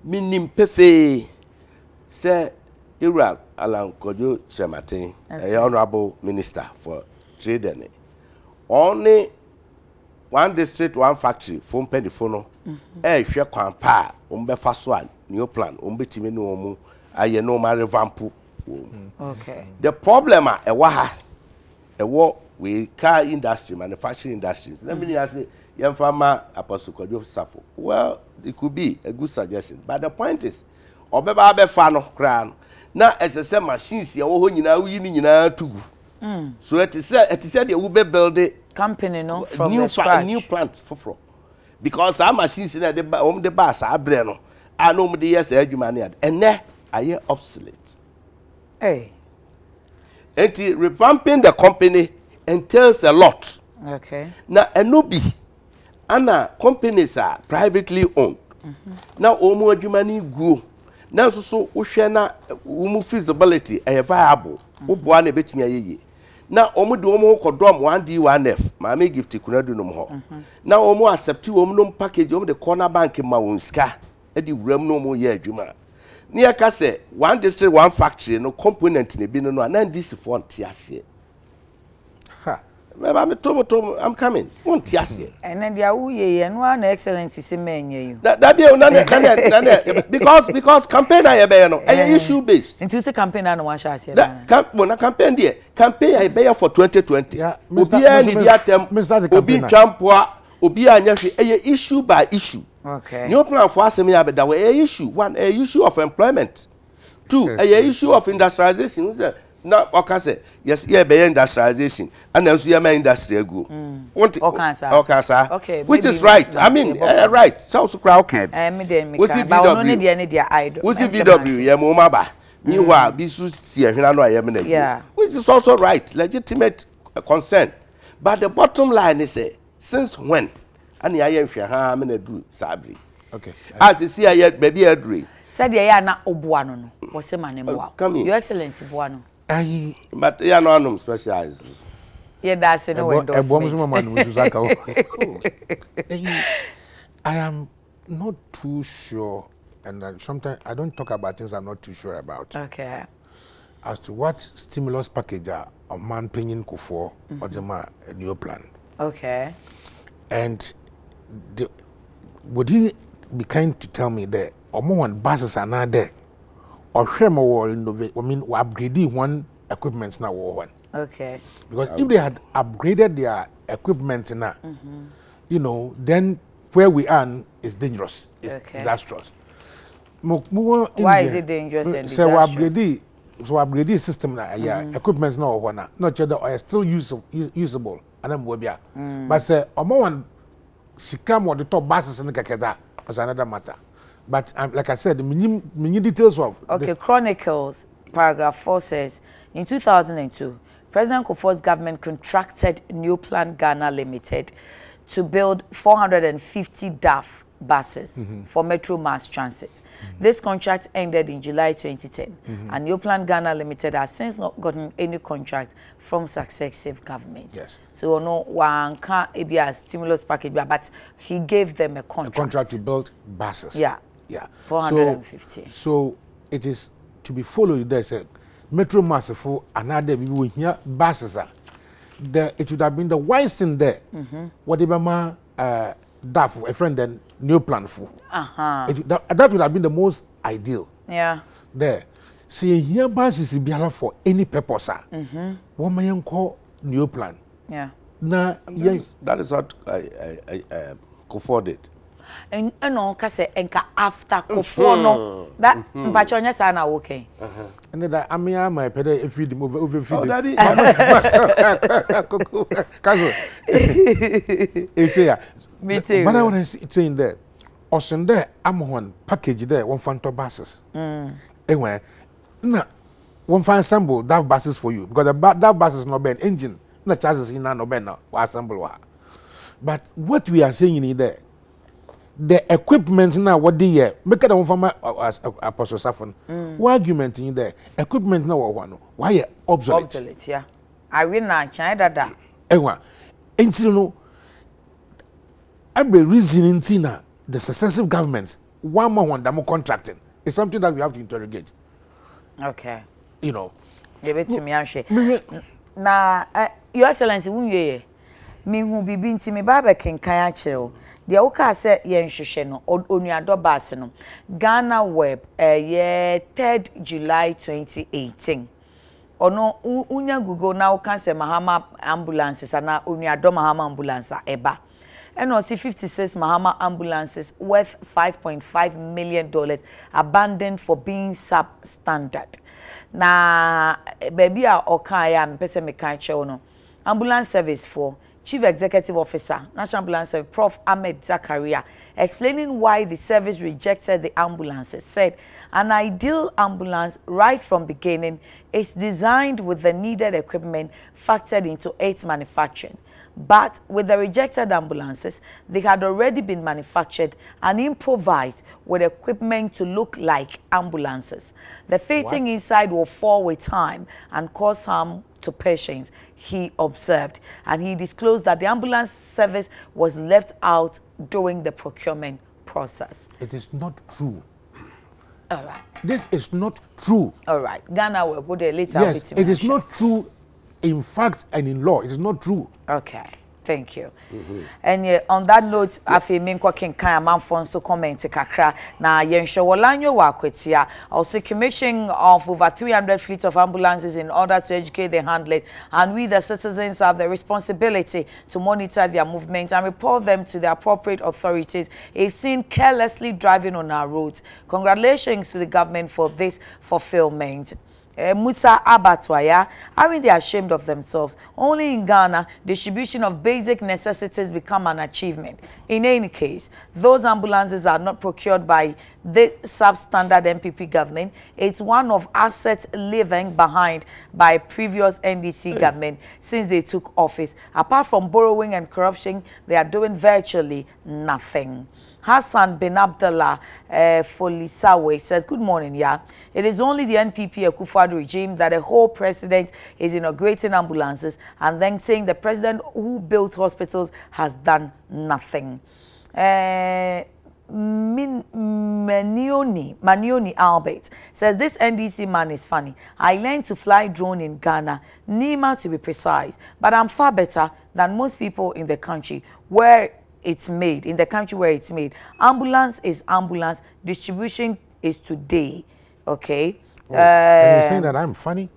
minim pefe say Ira Alan Kojo Sematin a honorable minister for trade and only one district one factory phone penny phone hwe kwan pa be so a new plan betimi no mu aye no ma revampu. Okay. The problem we car industry, manufacturing industries. Let me say young farmer Apostle Kojo Safo. Well, it could be a good suggestion, but the point is obeba be fa no kra na SSM machines ye wo nyina wi ni nyina tugu. So it is said they will be build it company no from new plant for because our machines in the bus are breno I know the yes adwuma and there are obsolete. Hey. And revamping the company entails a lot. Okay. Now Enobi and companies are privately owned. Now omo adwuma go. Now so we share na feasibility a viable. Obo na betimi ayeye. Na omo de omo kodom 1D1F ma me gift kunadu no ho na omo accept omo no package omo de corner bank ma won ska e di wram no omo ye adwuma near Casse, one district, one factory, no component in the bin, no, and this font, yes. I'm coming. Won't yes. And then the away and one excellency semen you. That be because campaign I no issue based. Into the campaign and one shot here. When a campaign there, campaign I bear for 2020. Yeah, Obi Champoa, Obi Anyafi, a issue by issue. Okay. No plan for us, that way a issue. One, a issue of employment. Two, a issue of industrialization. Now, okay, yes, yeah, be industrialization, and also yeah, my industry go. Okay, which is right. I mean, right. Sounds okay. What's VW? What's VW? Yeah, Momaba. Meanwhile, this is yeah, which is also right, legitimate concern. But the bottom line is, since when? And I am how many do Sabri. Okay. As you see, I yet baby a dream. Said ya na obuano. What's the man? Your Excellency Buano. But yeah, no specialized. Yeah, that's in a way. I am not too sure, and sometimes I don't talk about things I'm not too sure about. Okay. As to what stimulus package a man paying for or the new plan. Okay. And would he be kind to tell me that or more buses are not there? Or share more innovate. I mean, we upgrading one equipment now or one. Okay. Because if they had upgraded their equipment now, you know, then where we are is dangerous. It's disastrous. Why is it dangerous and so disastrous? So upgrade the system now. Yeah, equipment now or not sure that are still usable. And I'm webia. But say, or more one, sikam or the top buses in the kakeda was another matter. But like I said, the many details of okay. Chronicles paragraph 4 says in 2002, President Kufuor's government contracted New Plan Ghana Limited to build 450 DAF buses for Metro Mass Transit. This contract ended in July 2010, and New Plan Ghana Limited has since not gotten any contract from successive governments. Yes. So no one can't be a stimulus package, but he gave them a contract. A contract to build buses. Yeah. Yeah. 450. So it is to be followed. There's a Metro Mass for another people here buses are. It would have been the wise thing there. Whatever ma DAF, a friend then New Plan for. That would have been the most ideal. Yeah. There. See here buses be allowed for any purpose. What may call New Plan. Yeah. Now yes, that is what I afforded. And no, kase enka after Kufuor no that mpachonya sa na okay. And that I mean my pede if feed over feed. Oh, daddy. Kazo. It's here. Me too. But I was saying that also there am one package there one fanto buses. Anyway, na one fan assemble that buses for you because that buses no ben engine no charges in no ben no assemble. But what we are saying in there, the equipment now what the year make it one from Apostle Safon. What argument in there? Equipment now what no? Why obsolete? Obsolete, yeah. I will not China that. Anyway, until no, every reason in Tina, the successive governments one more contracting is something that we have to interrogate. Okay. You know. Give it to me, Anshe. Na, Your Excellency, wunye me who be been to me babakin kaya chiro. The oka se yen shisheno onuado base no Ghana Web 3rd July 2018. Ono unya Google na oka se Mahama ambulances ana onuado Mahama ambulance eba. And also 56 Mahama ambulances worth $5.5 million abandoned for being substandard. Na baby a oka ya mpese mekanche ono ambulance service for Chief Executive Officer, National Ambulance Service, Prof. Ahmed Zakaria, explaining why the service rejected the ambulances, said an ideal ambulance right from beginning is designed with the needed equipment factored into its manufacturing. But with the rejected ambulances, they had already been manufactured and improvised with equipment to look like ambulances. The fitting inside will fall with time and cause harm to patients, he observed. And he disclosed that the ambulance service was left out during the procurement process. It is not true. All right. This is not true. All right. Ghana will go there later. Yes, it is not true in fact and in law. It is not true. Okay. Thank you. And on that note, afi minko kinkan amanfo nso comment kakra na yenhwe wolanyo wa kwetia also commission of over 300 fleets of ambulances in order to educate the handlers, and we the citizens have the responsibility to monitor their movements and report them to the appropriate authorities if seen carelessly driving on our roads. Congratulations to the government for this fulfillment. Musa Abatwaya, aren't they ashamed of themselves? Only in Ghana, distribution of basic necessities become an achievement. In any case, those ambulances are not procured by the substandard MPP government. It's one of assets leaving behind by previous NDC government since they took office. Apart from borrowing and corruption, they are doing virtually nothing. Hassan bin Abdullah Folisawe says, good morning, yeah. It is only the NPP Akufo-Addo regime that a whole president is inaugurating ambulances and then saying the president who built hospitals has done nothing. Manioni Albert says, this NDC man is funny. I learned to fly drone in Ghana, Nima to be precise, but I'm far better than most people in the country where it's made, in the country where it's made. Ambulance is ambulance, distribution is today. Okay. Oh, and you're saying that I'm funny?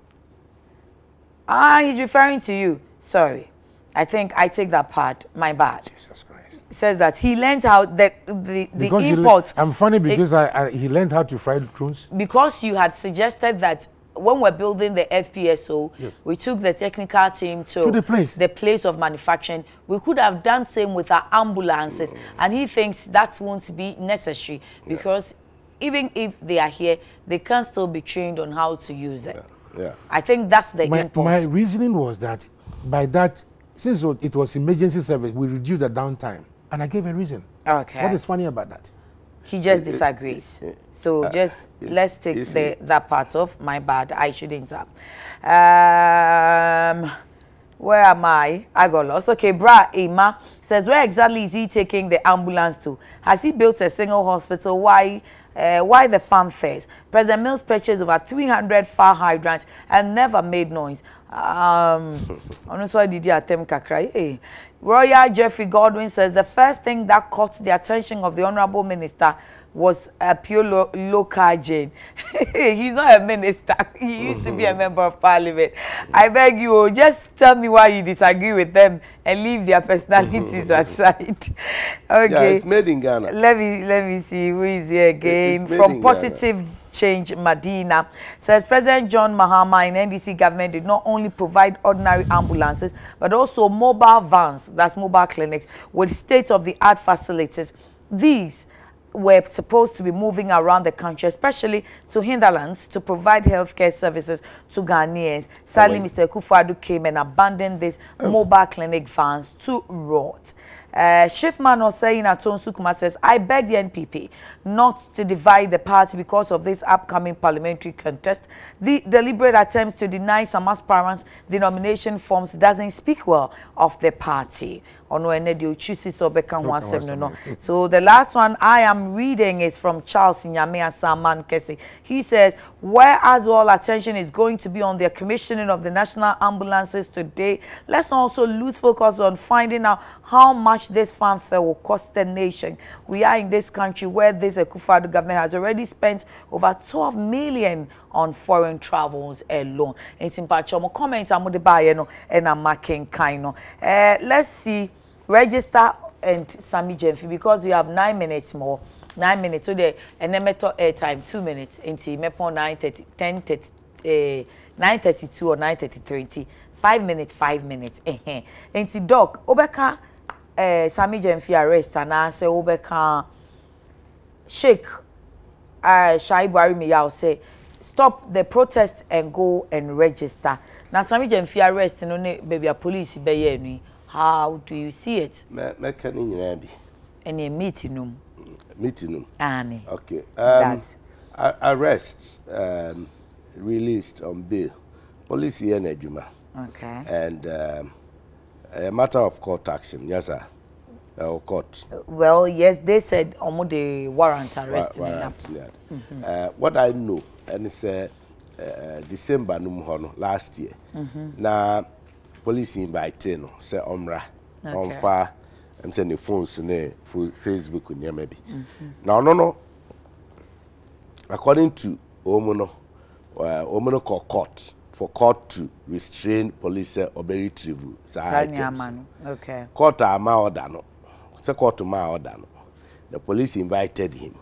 He's referring to you. Sorry. I think I take that part. My bad. Jesus Christ. It says that he learned how the import. I'm funny because he learned how to fry drones. Because you had suggested that when we're building the FPSO, yes, we took the technical team to the place of manufacturing. We could have done same with our ambulances, and he thinks that won't be necessary because even if they are here, they can still be trained on how to use it. Yeah. I think that's the import. My reasoning was that by that, since it was emergency service, we reduced the downtime, and I gave a reason. Okay. What is funny about that? He just disagrees. So just let's take that part off. My bad. I shouldn't have. Where am I? I got lost. Okay, Bra Emma says, where exactly is he taking the ambulance to? Has he built a single hospital? Why the fanfares? President Mills purchased over 300 fire hydrants and never made noise. Honestly, did you attempt kakra? Hey. Royal Jeffrey Godwin says the first thing that caught the attention of the Honorable Minister was a pure local Jane. He's not a minister. He used to be a member of parliament. I beg you, just tell me why you disagree with them and leave their personalities aside. Okay. Yeah, it's made in Ghana. Let me see who is here again. From Positive Change Medina says President John Mahama in NDC government did not only provide ordinary ambulances but also mobile vans, that's mobile clinics, with state-of-the-art facilities. These were supposed to be moving around the country, especially to hinterlands, to provide healthcare services to Ghanaians. Sadly, Mr. Akufo-Addo came and abandoned these mobile clinic vans to rot. Shiftman Osayin Atonsukuma says, I beg the NPP not to divide the party because of this upcoming parliamentary contest. The deliberate attempts to deny some aspirants the nomination forms doesn't speak well of the party. So the last one I am reading is from Charles Nyamea Saman Kesi. He says, whereas all attention is going to be on the commissioning of the national ambulances today, let's not also lose focus on finding out how much this fanfare will cost the nation. We are in this country where this Akufo-Addo government has already spent over 12 million on foreign travels alone. It's in Pachomo comments I'm and I'm marking kind. Let's see. Register and Sammy Jemfi because we have 9 minutes more. 9 minutes. So the meto airtime 2 minutes. Into mepo 9:30, 9:32 or 9:33. 5 minutes. 5 minutes. Into doc. Obeka Sammy Jemfi arrest and I say Obeka Sheikh Shaibu Arimiya say stop the protest and go and register. Now Sammy Jemfi arrest no baby a police be ni. How do you see it? Any meeting Meeting. Annie. Okay. Arrests released on bail. Police here in Ejuma. Okay. And a matter of court action. Yes, sir. court. Well, yes, they said almost the warrant arrest. What I know, and it's December last year. Now, police invited say Omra, on fire. I'm sending phones and Facebook and maybe. Now, no. According to Omono court for court to restrain police or retrieve. Okay. Court order no. So court order no. The police invited him.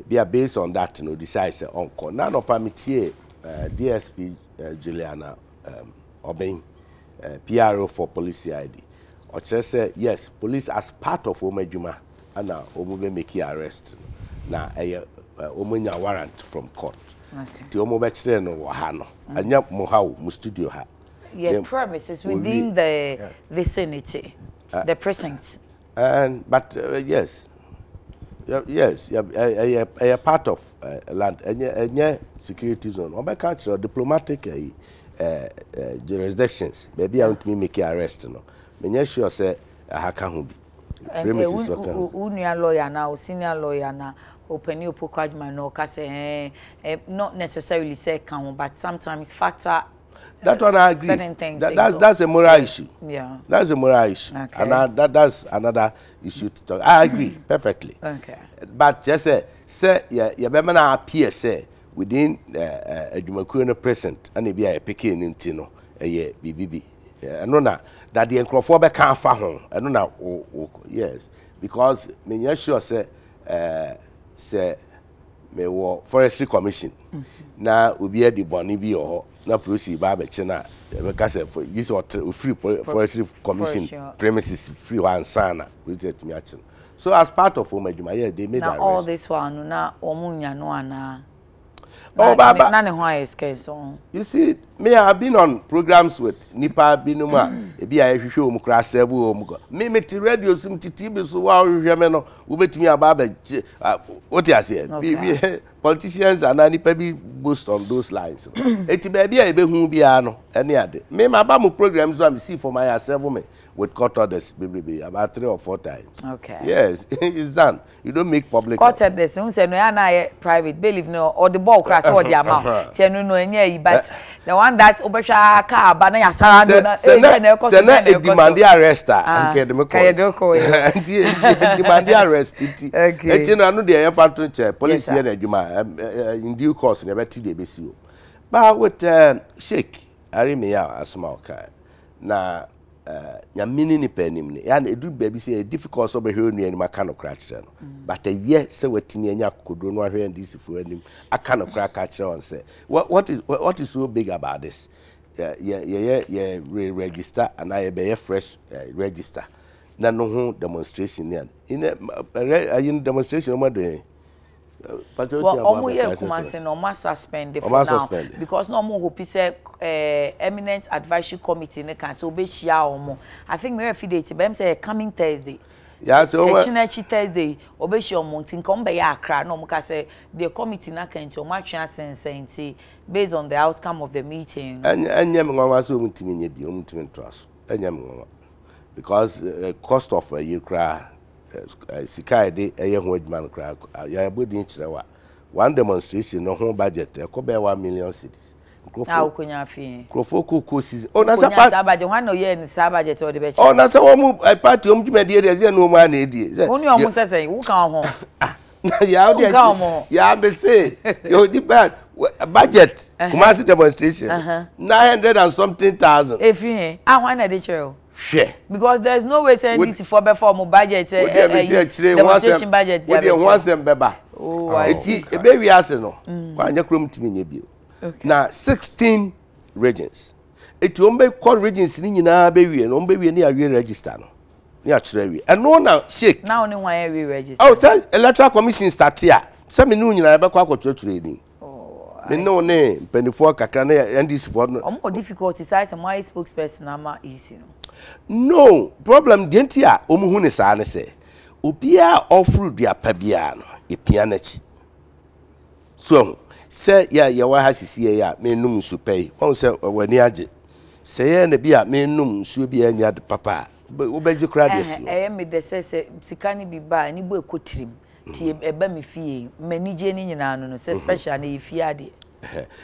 Based on that, decides on call. Now, no permit DSP Juliana obeying PRO for police ID. Or just say yes, police as part of Omejuma and now Omu make arrest. Now Omunya warrant from court. The Omobechre no wahano. Anya mohau mu studio ha. Your premises within the vicinity, the precincts. But yes. Yes, a part of land, and security zone. Or cultural diplomatic jurisdictions. Maybe I want me make arrest. No, me sure say I can't be. Premises unia lawyer now, senior lawyer now. Open you pokajman no say not necessarily say can, but sometimes factor. That one I agree. Certain things. That's a moral issue. Yeah. That's a moral issue. Okay. And that's another issue to talk. I agree perfectly. Okay. But just say you better not appear say within a Jumakuno present and it be a picking in Tino a BBB. I know that the encrophobe can't find I don't know. Yes, because me sure say me wo forestry commission. Now we be the bonny be or na proceed Baba China because this or free forestry commission premises free one sana with me action. So as part of Omejuma, they made now all this one na omunya no ana. Oh, Baba. You see, me I have been on programs with Nipa Binuma. Ebi I show mu kra sebu omugo. Me ti radio sim ti TV so wa hwehwe me no wo betimi ababa what you say. Politicians and Nipa be boost on those lines. Eti baby e be hu bia no ene ade. Me ma ba mu programs so I see for my yourself me with court orders baby about 3 or 4 times. Okay. Yes, it's done. You don't make public court orders. You say no na private believe no or the ball crash or the amount. Tell no enye but the one that obesha car ba na yasara do na e demand the arrest and demand the arrest eti na no dey fato che police here na adwuma in due course na beti dey besi o ba with Sheikh Arimiya asma oka na ya mini ni penim ni ya na edu baby say difficult so be hwe nu ani maka no crack no but a year say watini anya kokodro no ahwe ndisi fu anim aka no crack kire on say what is so big about this register and I be fresh register na no ho demonstration ni in demonstration mo do well, no suspend because no more hope say eminent advisory committee ne can so be share omo. I think me refidate be say coming Thursday. Yeah, so Thursday obe share omo tin come be ya akra no mo ka say the committee na kan to ma twa sense based on the outcome of the meeting. Anya me nwa so mutimi nya bi mutimi ntoaso. Anya me nwa because cost of a year cry Sikai de eye ho adman kra ya bodi nkirewa one demonstration no ho budget e ko be 1 million cedis okunya afi krofoko season na sa budget one no ye ni sa budget o de be na sa wo mu party om dwumade e ze no mu ana edie oni o mu sese wo kan ho ya o de ya be say you depend budget Kumasi demonstration 900 and something thousand efi ahwan na de chero share because there's no way saying this for before mo budget demonstration budget we dey once em beba eti ebe wi ase no anya krom timi nya bio na 16 regions eti ombe call regions ni nyina be wi no ombe wi ni awie register no ni a kire wi and no na shake now only one awie register oh say electoral commission start here say me no nyina be kwa akotwetwere ni me no ne penifo kakra na ndc for no more difficulty say my spokesperson ama easy no no problem dientia omuhu ne saa ne se obia offer dua pa bia no epia na chi so se ya wa ha sisi ya me num su pay on se wani age se ye ne bia me num su bia nya de papa Ubeji crowd me the says Sikani be by any boy could trim. Ti eba me fie mani je ni nyina no se special na ifie ade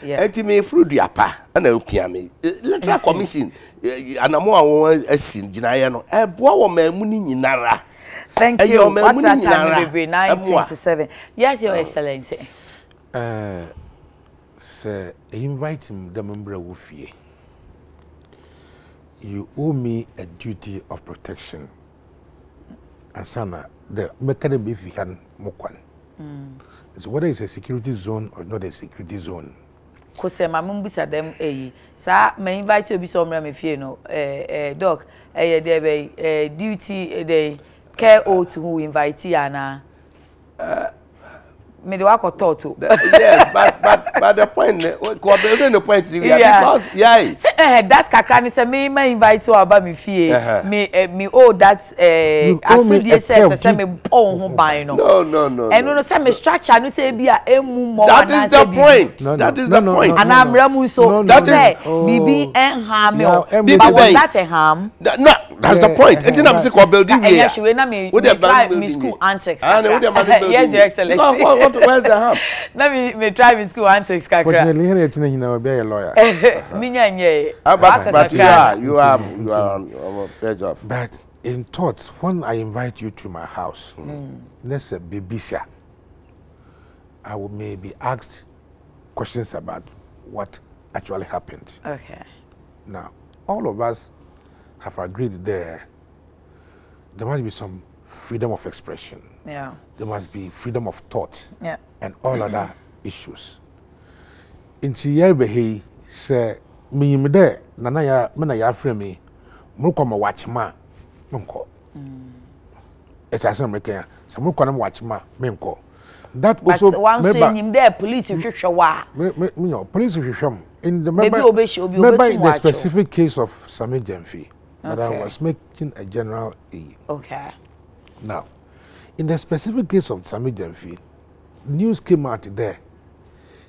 enti me fruit apa na opia me electoral commission anamo awon asin ginaye no eboa wo mamu ni nyinara. Thank you. What's that time 9:27? Yes, Your Excellency. Sir, invite him the member of fie. You owe me a duty of protection. Asana the mechanism if you can mokwan. So whether it's a security zone or not a security zone. Cause my mum bisa them sa me invite you be somewhere me fie no doc there duty the care oath who invite you na me the work or to yes but the point ko building the point because that kakra ni say me invite you about me fie me that say me pon ho ban no and no say me structure no say bia emu mo that is the point that is the point and I'm ramu so that is bibi en ham but was that a ham no that's the point and I'm say ko building here we try me school antics yes Your Excellency. Where's the harm? Let me try my school antics, kakra. Fortunately, you know, be a lawyer. But you are on a fair job. But in thoughts, when I invite you to my house, let's say Bibisia, I will maybe ask questions about what actually happened. Okay. Now, all of us have agreed there must be some freedom of expression. Yeah. There must be freedom of thought. Yeah. And all other issues. In Sierbehe, say, me there, Nana ya frame me, Mukoma watch ma, Munko. It's as American, some Mukona watch ma, Minko. That also one saying him there, police if you wa. No, police if you in the maybe in the specific case of Sami Jemfi, that I was making a general A. Okay. Now, in the specific case of Sami Jemfi, news came out there.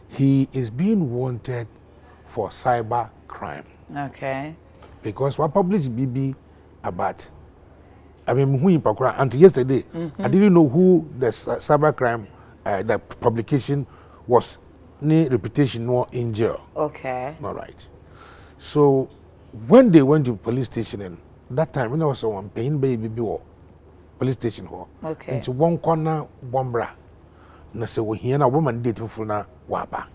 He is being wanted for cyber crime. Okay. Because what published BB about, I mean, who in Pakura until yesterday, I didn't know who the cyber crime, the publication was, any reputation nor in jail. Okay. All right. So when they went to police station, and that time when I was someone paying baby police station hall. Okay. Into one corner, one bra. Na say we here na woman date for na waba.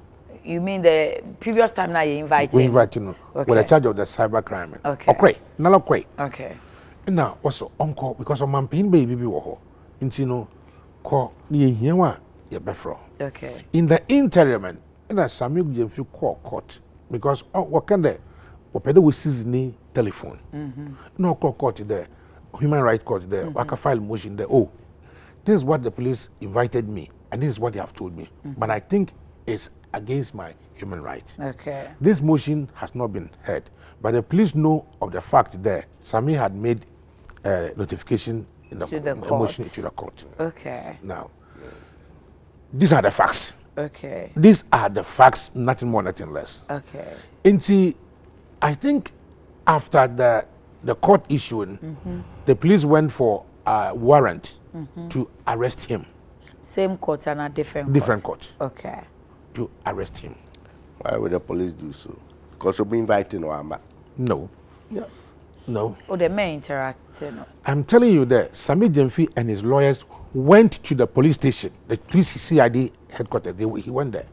You mean the previous time now you invited? We invited no. Okay. With a charge of the cyber crime. Okay. Okay. Nala kwe. Okay. Now also uncle because of man pin baby wo ho. Inti no ko ni here wa ye befro. Okay. In the interim, na Samuel Jemfi court because what can there? Opede we season telephone. No court there. Human rights court there. Waka file motion there. Oh, this is what the police invited me, and this is what they have told me. But I think it's against my human rights. Okay. This motion has not been heard, but the police know of the fact there. Sami had made notification in the motion to the court. Okay. Now, these are the facts. Okay. These are the facts, nothing more, nothing less. Okay. And see, I think after the court issuing, the police went for a warrant to arrest him. Same court and a different court. Okay. To arrest him. Why would the police do so? Because we'll be inviting Wamba. No. Yeah. No. Oh, they may interact. No. I'm telling you that Sami Jemfi and his lawyers went to the police station, the police CID headquarters. He went there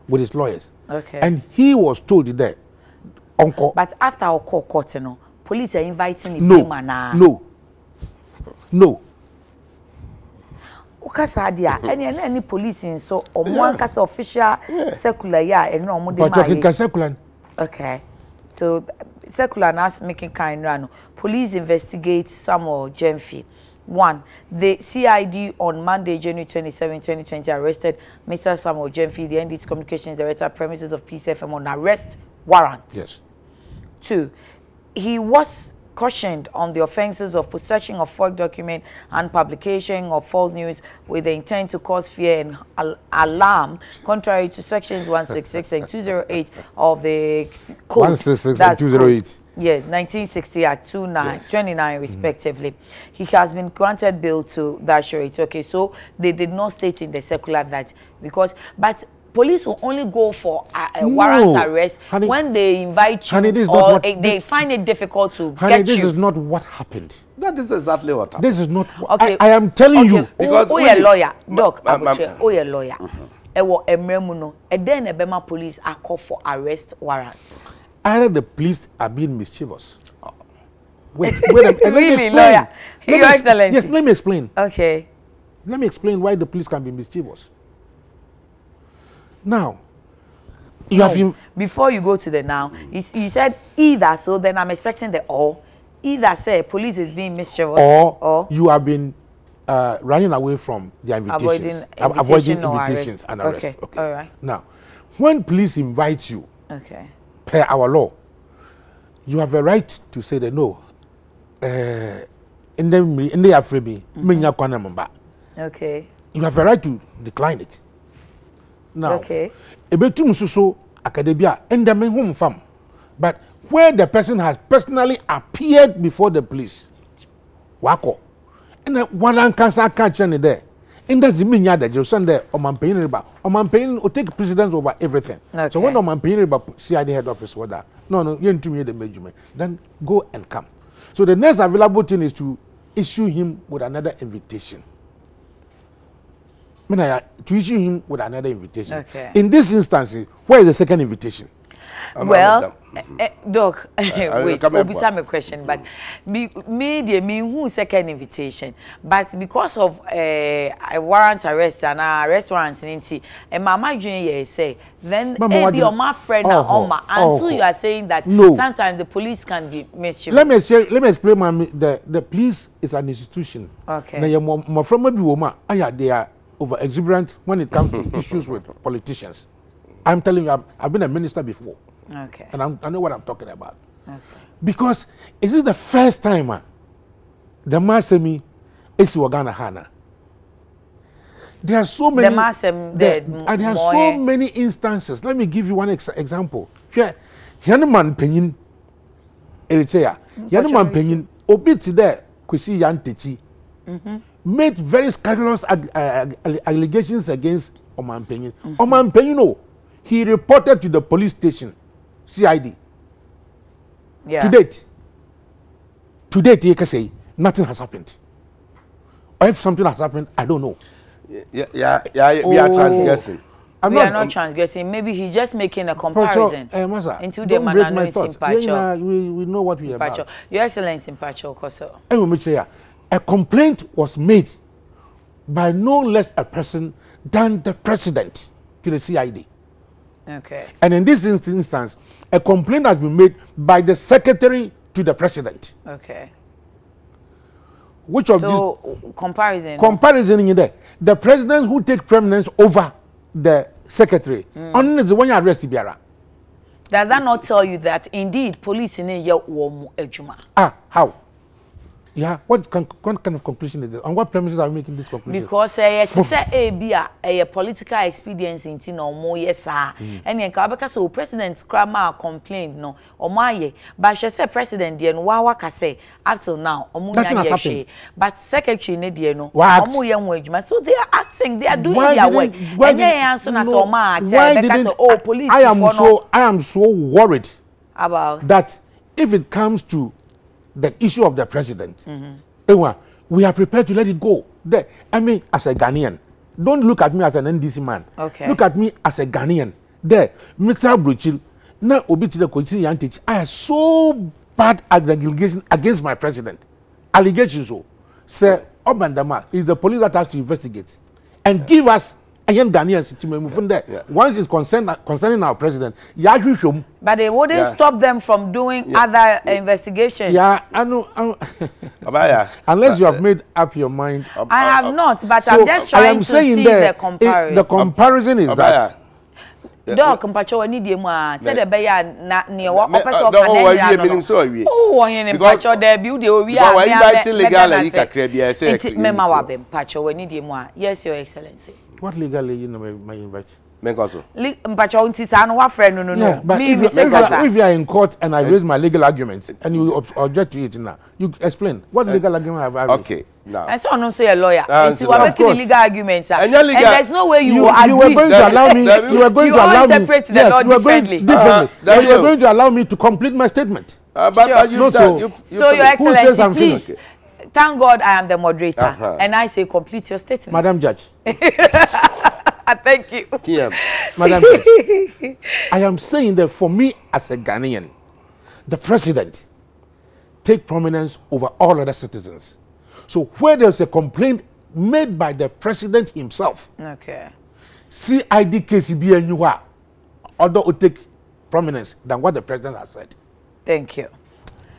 with his lawyers. Okay. And he was told there, Uncle. But after our court, you know, police are inviting him. No. Ukasadia, any police in so or one case official circular and no more. But circular. Okay. So circular now making kind run. Police investigate Samuel Jemfi. 1. The CID on Monday, January 27, 2020 arrested Mr. Samuel Jemfi, the ND's Communications Director, premises of Peace FM on arrest warrant. Yes. 2. He was cautioned on the offenses of possession of false document and publication of false news with the intent to cause fear and alarm, contrary to sections 166 and 208 of the code. 166 and 208. Yes, 1960 at 29 respectively. He has been granted bail to that charity. Okay, so they did not state in the circular that but police will only go for a warrant arrest when they invite you or they find it difficult to get you. This is not what happened. That is exactly what happened. This is not what I am telling you. Because you're a lawyer, Doc, you're a lawyer. And then the Bema police are called for arrest warrants. Either the police are being mischievous. Wait a minute. Let me explain. Lawyer. Your Excellency. Yes, let me explain. Okay. Let me explain why the police can be mischievous. Now, before you go to the now, you said either, so then I'm expecting the or. Either say police is being mischievous or you have been running away from the invitations, avoiding invitations and arrest. Okay. All right. Now, when police invite you, okay, per our law, you have a right to say that no. In the Afribi, okay. You have a right to decline it. Now, okay. Ebetum suso academia and the home farm, but where the person has personally appeared before the police, wako, and the one cancer catch any there. In the Ziminya that you send there, Oman paying will take precedence over everything. Okay. So when Oman paying about CID head office, whether no, you to me the measurement, then go and come. So the next available thing is to issue him with another invitation. To issue him with another invitation. Okay. In this instance, where is the second invitation? Well, Doc, wait, will be some question, but me who second invitation, but because of a warrant arrest and arrest warrant and Mama Junior say, then be on my friend until you are saying that sometimes the police can be mischievous. Let me explain, the police is an institution. Okay. They are over exuberant when it comes to issues with politicians. I'm telling you, I've been a minister before. Okay. And I know what I'm talking about. Okay. Because it is the first time the Masemi is Wagana Hana. There are so many. There are so many instances. Let me give you one example. Here, Yanuman Penin, Eritrea, Yanuman Penin, Obiti there, Kwesi Yantechi, made very scandalous allegations against Oman Penin. Oman Penin, he reported to the police station, CID. Yeah. To date, you can say nothing has happened. Or if something has happened, I don't know. Yeah, we are transgressing. We are not transgressing. Maybe he's just making a comparison. Into the man we know what we are about. Your Excellency, Pacho. A complaint was made by no less a person than the president to the CID. Okay. And in this instance, a complaint has been made by the secretary to the president. Okay. Which of these comparison in there? The president who take preeminence over the secretary. Only the one you arrest Biara. Does that not tell you that indeed police in your ejuma? How? Yeah, what kind of conclusion is this? On what premises are we making this conclusion? Because a political expedience in no more yes and then because so president Krama complained no or my but she said president dear no waka say up till now but secretary ne dear no so they are acting, they are doing their work. Police I am so worried about that if it comes to the issue of the president, we are prepared to let it go. I mean, as a Ghanaian, don't look at me as an NDC man. Okay. Look at me as a Ghanaian. There, Mr. Bruchil, now Obiti the Kochi Yantich, I have so bad allegation against my president. Allegations, Sir Obandama is the police that has to investigate and give us Ghanaians to move there. Once it's concerning our president, but they wouldn't stop them from doing other investigations. Yeah, I know. Unless you have made up your mind. I have not, but I'm just trying to see the comparison. The comparison is that. Dog, Compacho, I need you more. Said the Bayer not near what opposite. Oh, I am Pacho, there beauty. We are legal. Pacho, I need you more. Yes, Your Excellency. What legally you know my invite? Mengoso. Mpacho unti sa no wa friend no. Yeah, but if you are in court and I raise my legal arguments and you object to it now, you explain what legal argument have I raised? Okay, now. I saw no say a lawyer. It's you are making legal arguments. And there's no way you will agree. You were going to allow me. You were going to allow me. Interpret the law differently. You were going to allow me to complete my statement. Sure. So Your Excellency, please. Thank God I am the moderator, and I say complete your statement. Madam Judge. Thank you. Madam Judge, I am saying that for me as a Ghanaian, the president take prominence over all other citizens. So where there's a complaint made by the president himself, okay, CID KCB and you are, although will take prominence than what the president has said. Thank you.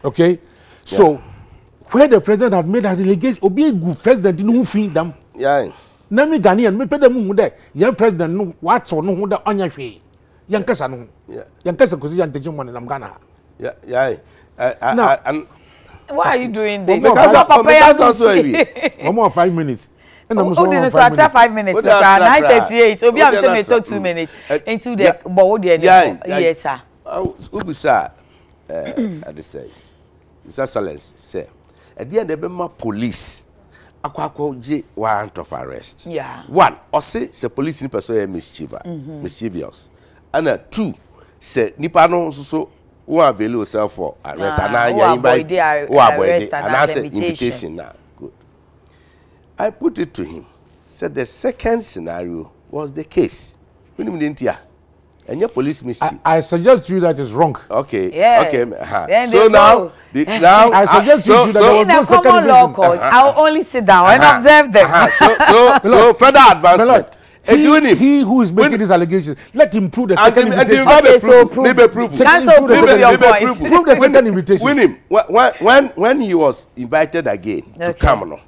Okay, so where the president had made a delegation, obi a good president no feed them. Yeah. Nami Ghanaian me pede mu de young president no what so no da onya hwe. Yan kasa no. Yan kasa ko si yan tejo mo na Ghana. Yeah. Why are you doing this? Because also one more 5 minutes. And I'm so after 5 minutes. 9:38. Obi am say me to 2 minutes into the but yes sir. Ubusa I say. His Excellency say at the end of the police akwa warrant of arrest. Yeah. One, or say police in person mischievous. And two, say nipa no so who avail yourself for arrest and I invite who avoid and answer invitation now. Good. I put it to him. Said the second scenario was the case. And your police mischief. I suggest to you that is wrong. Okay. Yeah. Okay. So now I suggest to you that there was no second law court. I'll only sit down and observe them. So further advancement. He who is making these allegations, let him prove the second invitation. Okay, so prove your point. Prove the second invitation. Win him. When he was invited again to come on,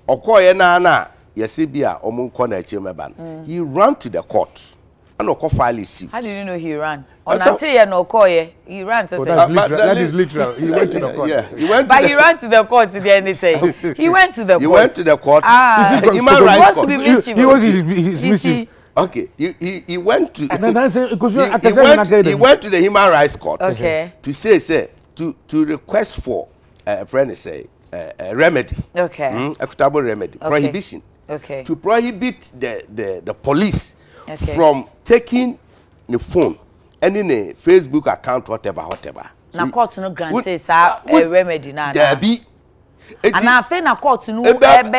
Okoye na Yesibia Omunkona Chimeban. He ran to the court. And file his suit. How did you know he ran? On Antia no Koye, he ran. That is literal. He went to the court. Yeah, he ran to the court to the anything. He went to the court. He went to the court. Human rights court. He was his mischief. Okay, he went to. He went to the human rights court. Okay. To say to request for a friend say a remedy. Okay. Equitable remedy. Okay. Prohibition. Okay. To prohibit the police. Okay. From taking the phone and in a Facebook account, whatever. Na court no grant a remedy na. There be. And I say na court no grant.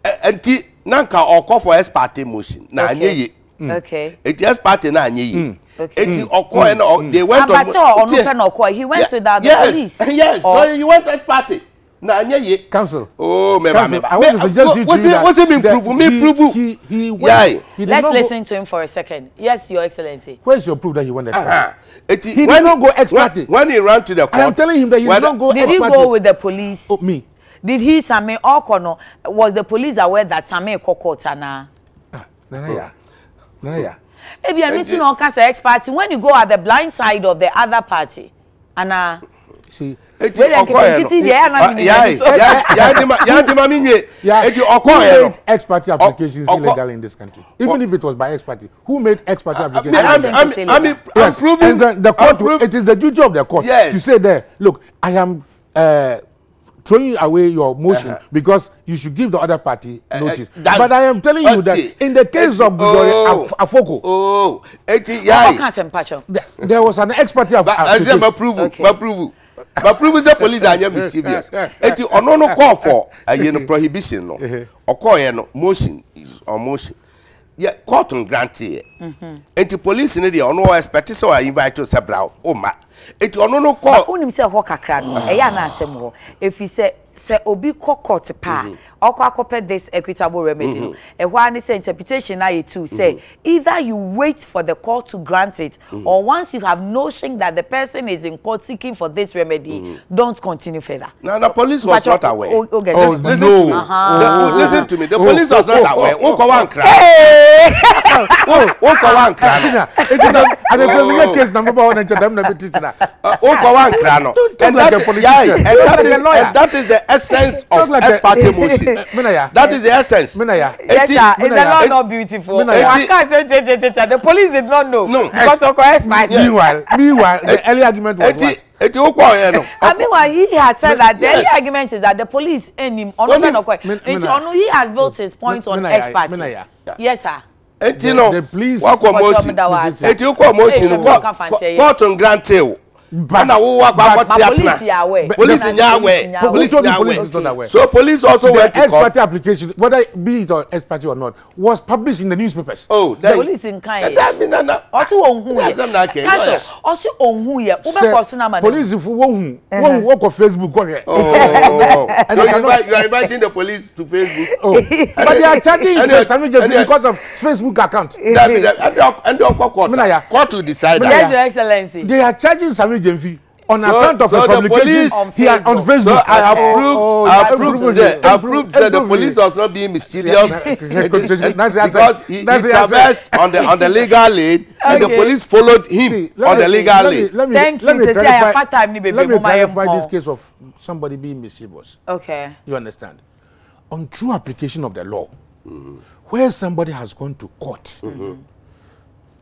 Enti nanka oko for ex parte motion na anyeye. Okay. Eti ex parte na anyeye. Okay. Eti oko and they went on. He went without the police. Yes. So he went ex parte. Na anyeye. Council. Oh, Council, I want to suggest you to what's him prove? He went. Let's listen to him for a second. Yes, Your Excellency. Where's your proof that he went ex parte? He did not go ex parte. When he ran to the court. I am telling him that he did not go ex parte. Did he go with the police? Oh, me. Did he Same Okono? Was the police aware that Same Kokotana? Naya. Maybe I need to know because ex party when you go at the blind side of the other party. And see. Who made ex parte applications illegal in this country? Even if it was by ex parte, who made ex parte applications? I'm proving. And the court, it is the duty of the court to say there, look, I am throwing away your motion because you should give the other party notice. But I am telling you that in the case of Afoko, there was an ex parte application. But prove the police are mischievous. Eti ono no call for prohibition no. Okoye no motion is on motion. Yeah, court on grant enti police ne dey ono expect so I invite to several o ma. Eti ono no call. Unim say ho kakra no. E ya na asem ho. Efi se obi court pa. Akopɛ this equitable remedy no. E ho ani say interpretation na you too say either you wait for the court to grant it or once you have notion that the person is in court seeking for this remedy don't continue further. Now the police was not aware. Okay, listen to me. The police was not aware. Wonko wan kra. Wonko wan kra. It is a criminal case number 1 and them na be treated. Wonko wan kra no. And that is the essence of ex parte motion. That is the essence. Yes, sir. Is the law not beautiful? I can't say the police did not know. No. Because of ex parte. Meanwhile, the early argument was what? I mean, what he had said that the early argument is that the police and him he has built his point on ex parte. Yes, sir. The police. What motion? Court on grant sale. Police in Yahweh. So police also went to ex parte application, whether be it on ex parte or not, was published in the newspapers. Oh, the police in Kanye. Also on who? Also on who? Police if who work on Facebook. Oh, so you are inviting the police to Facebook. Oh, but they are charging because of Facebook account. And the court to decide. Yes, Your Excellency. They are charging Gemfi on account of the publication here on Facebook. So I have proved that the police was not being mischievous because he traversed on the legal lane and the police followed him on the legal lane. Let me clarify this case of somebody being mischievous. Okay. You understand? On true application of the law, where somebody has gone to court,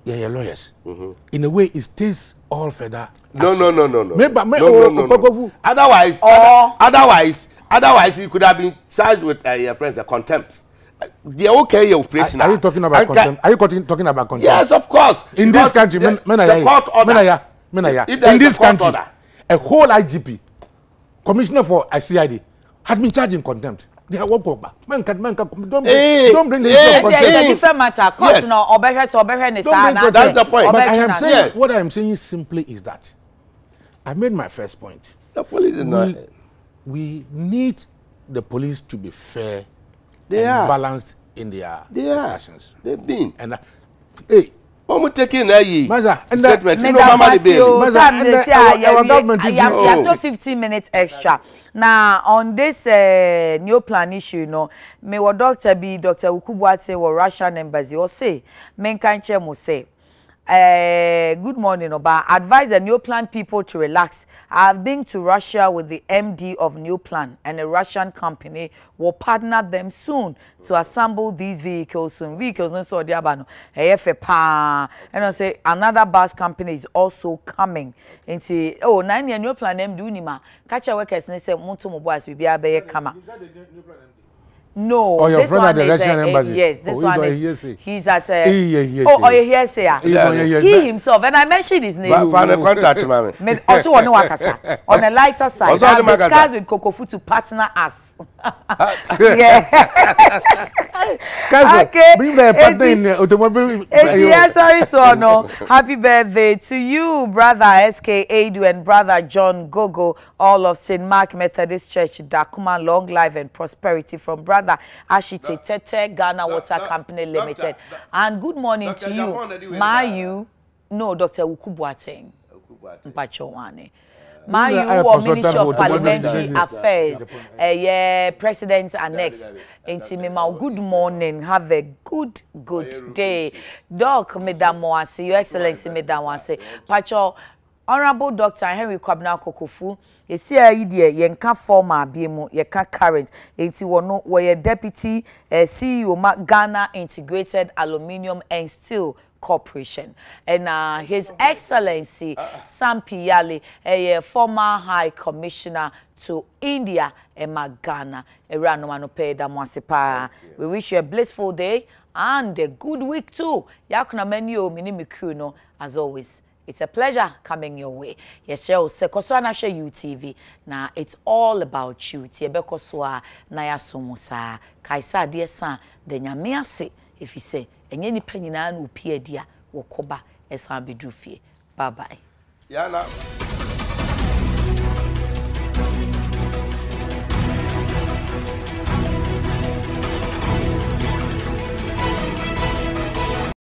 lawyers. In a way, it stays all further. No. Otherwise, you could have been charged with your friends a contempt. They are okay operation. Are you talking about contempt? Are you talking about contempt? Yes, of course. In this country, in this country, a whole IGP, commissioner for ICID, has been charged in contempt. They are don't bring the issue of contempt. It's a different matter. Yes. That's the point. But I am saying, what I am saying simply is that I made my first point. The police is not. We need the police to be fair and balanced in their discussions. They've been. And I'm taking a statement. You have 15 minutes extra. Now, on this new plan issue, may what Dr. Ukubwa say or Russian embassy or say, Menkanche must say, good morning, Oba. Advise the New Plan people to relax. I have been to Russia with the MD of New Plan, and a Russian company will partner them soon to assemble these vehicles soon. Vehicles no so diabano. And I say another bus company is also coming. And say, oh, 9 year New Plan MD unima. Catch a workers and say Monto Moboas be a kama. No, your friend at the Russian embassy. Yes, this one is. He's at. He himself, and I mentioned his name. Also, on a lighter side, I discussed with Kokofu to partner us. Yeah. Okay. Bring the partner in the automobile. Yes, sorry, so no. Happy birthday to you, brother SK Adu and brother John Gogo, all of St. Mark Methodist Church, Dakuma. Long life and prosperity from brother Ashite Tete Ghana Water Company Limited. And good morning to you, Mayu. No, Dr. Ukubwateng. Mpachowane. Mayu, Ministry of Parliamentary Affairs, President Annex. Good morning. Have a good day. Doc, Madam Moase, Your Excellency, Madam Moase. Pacho, Honorable Dr. Henry Kwabena Kokofu. Yesi idea yenka former biemu yeka current enti wono we deputy CEO Ghana Integrated Aluminium and Steel Corporation, and His Excellency Sam Piyale, a former High Commissioner to India and Ghana. We wish you a blissful day and a good week too. Yakuna menu minimi kuno as always. It's a pleasure coming your way. Yes, sir. Sekoswana share UTV. Now it's all about you. Tiebekoswa na ya somusa. Kaisa dear son, the nyamiase. If you say, and any penny na upie dia wokoba esan bidufie. Bye bye. Yana.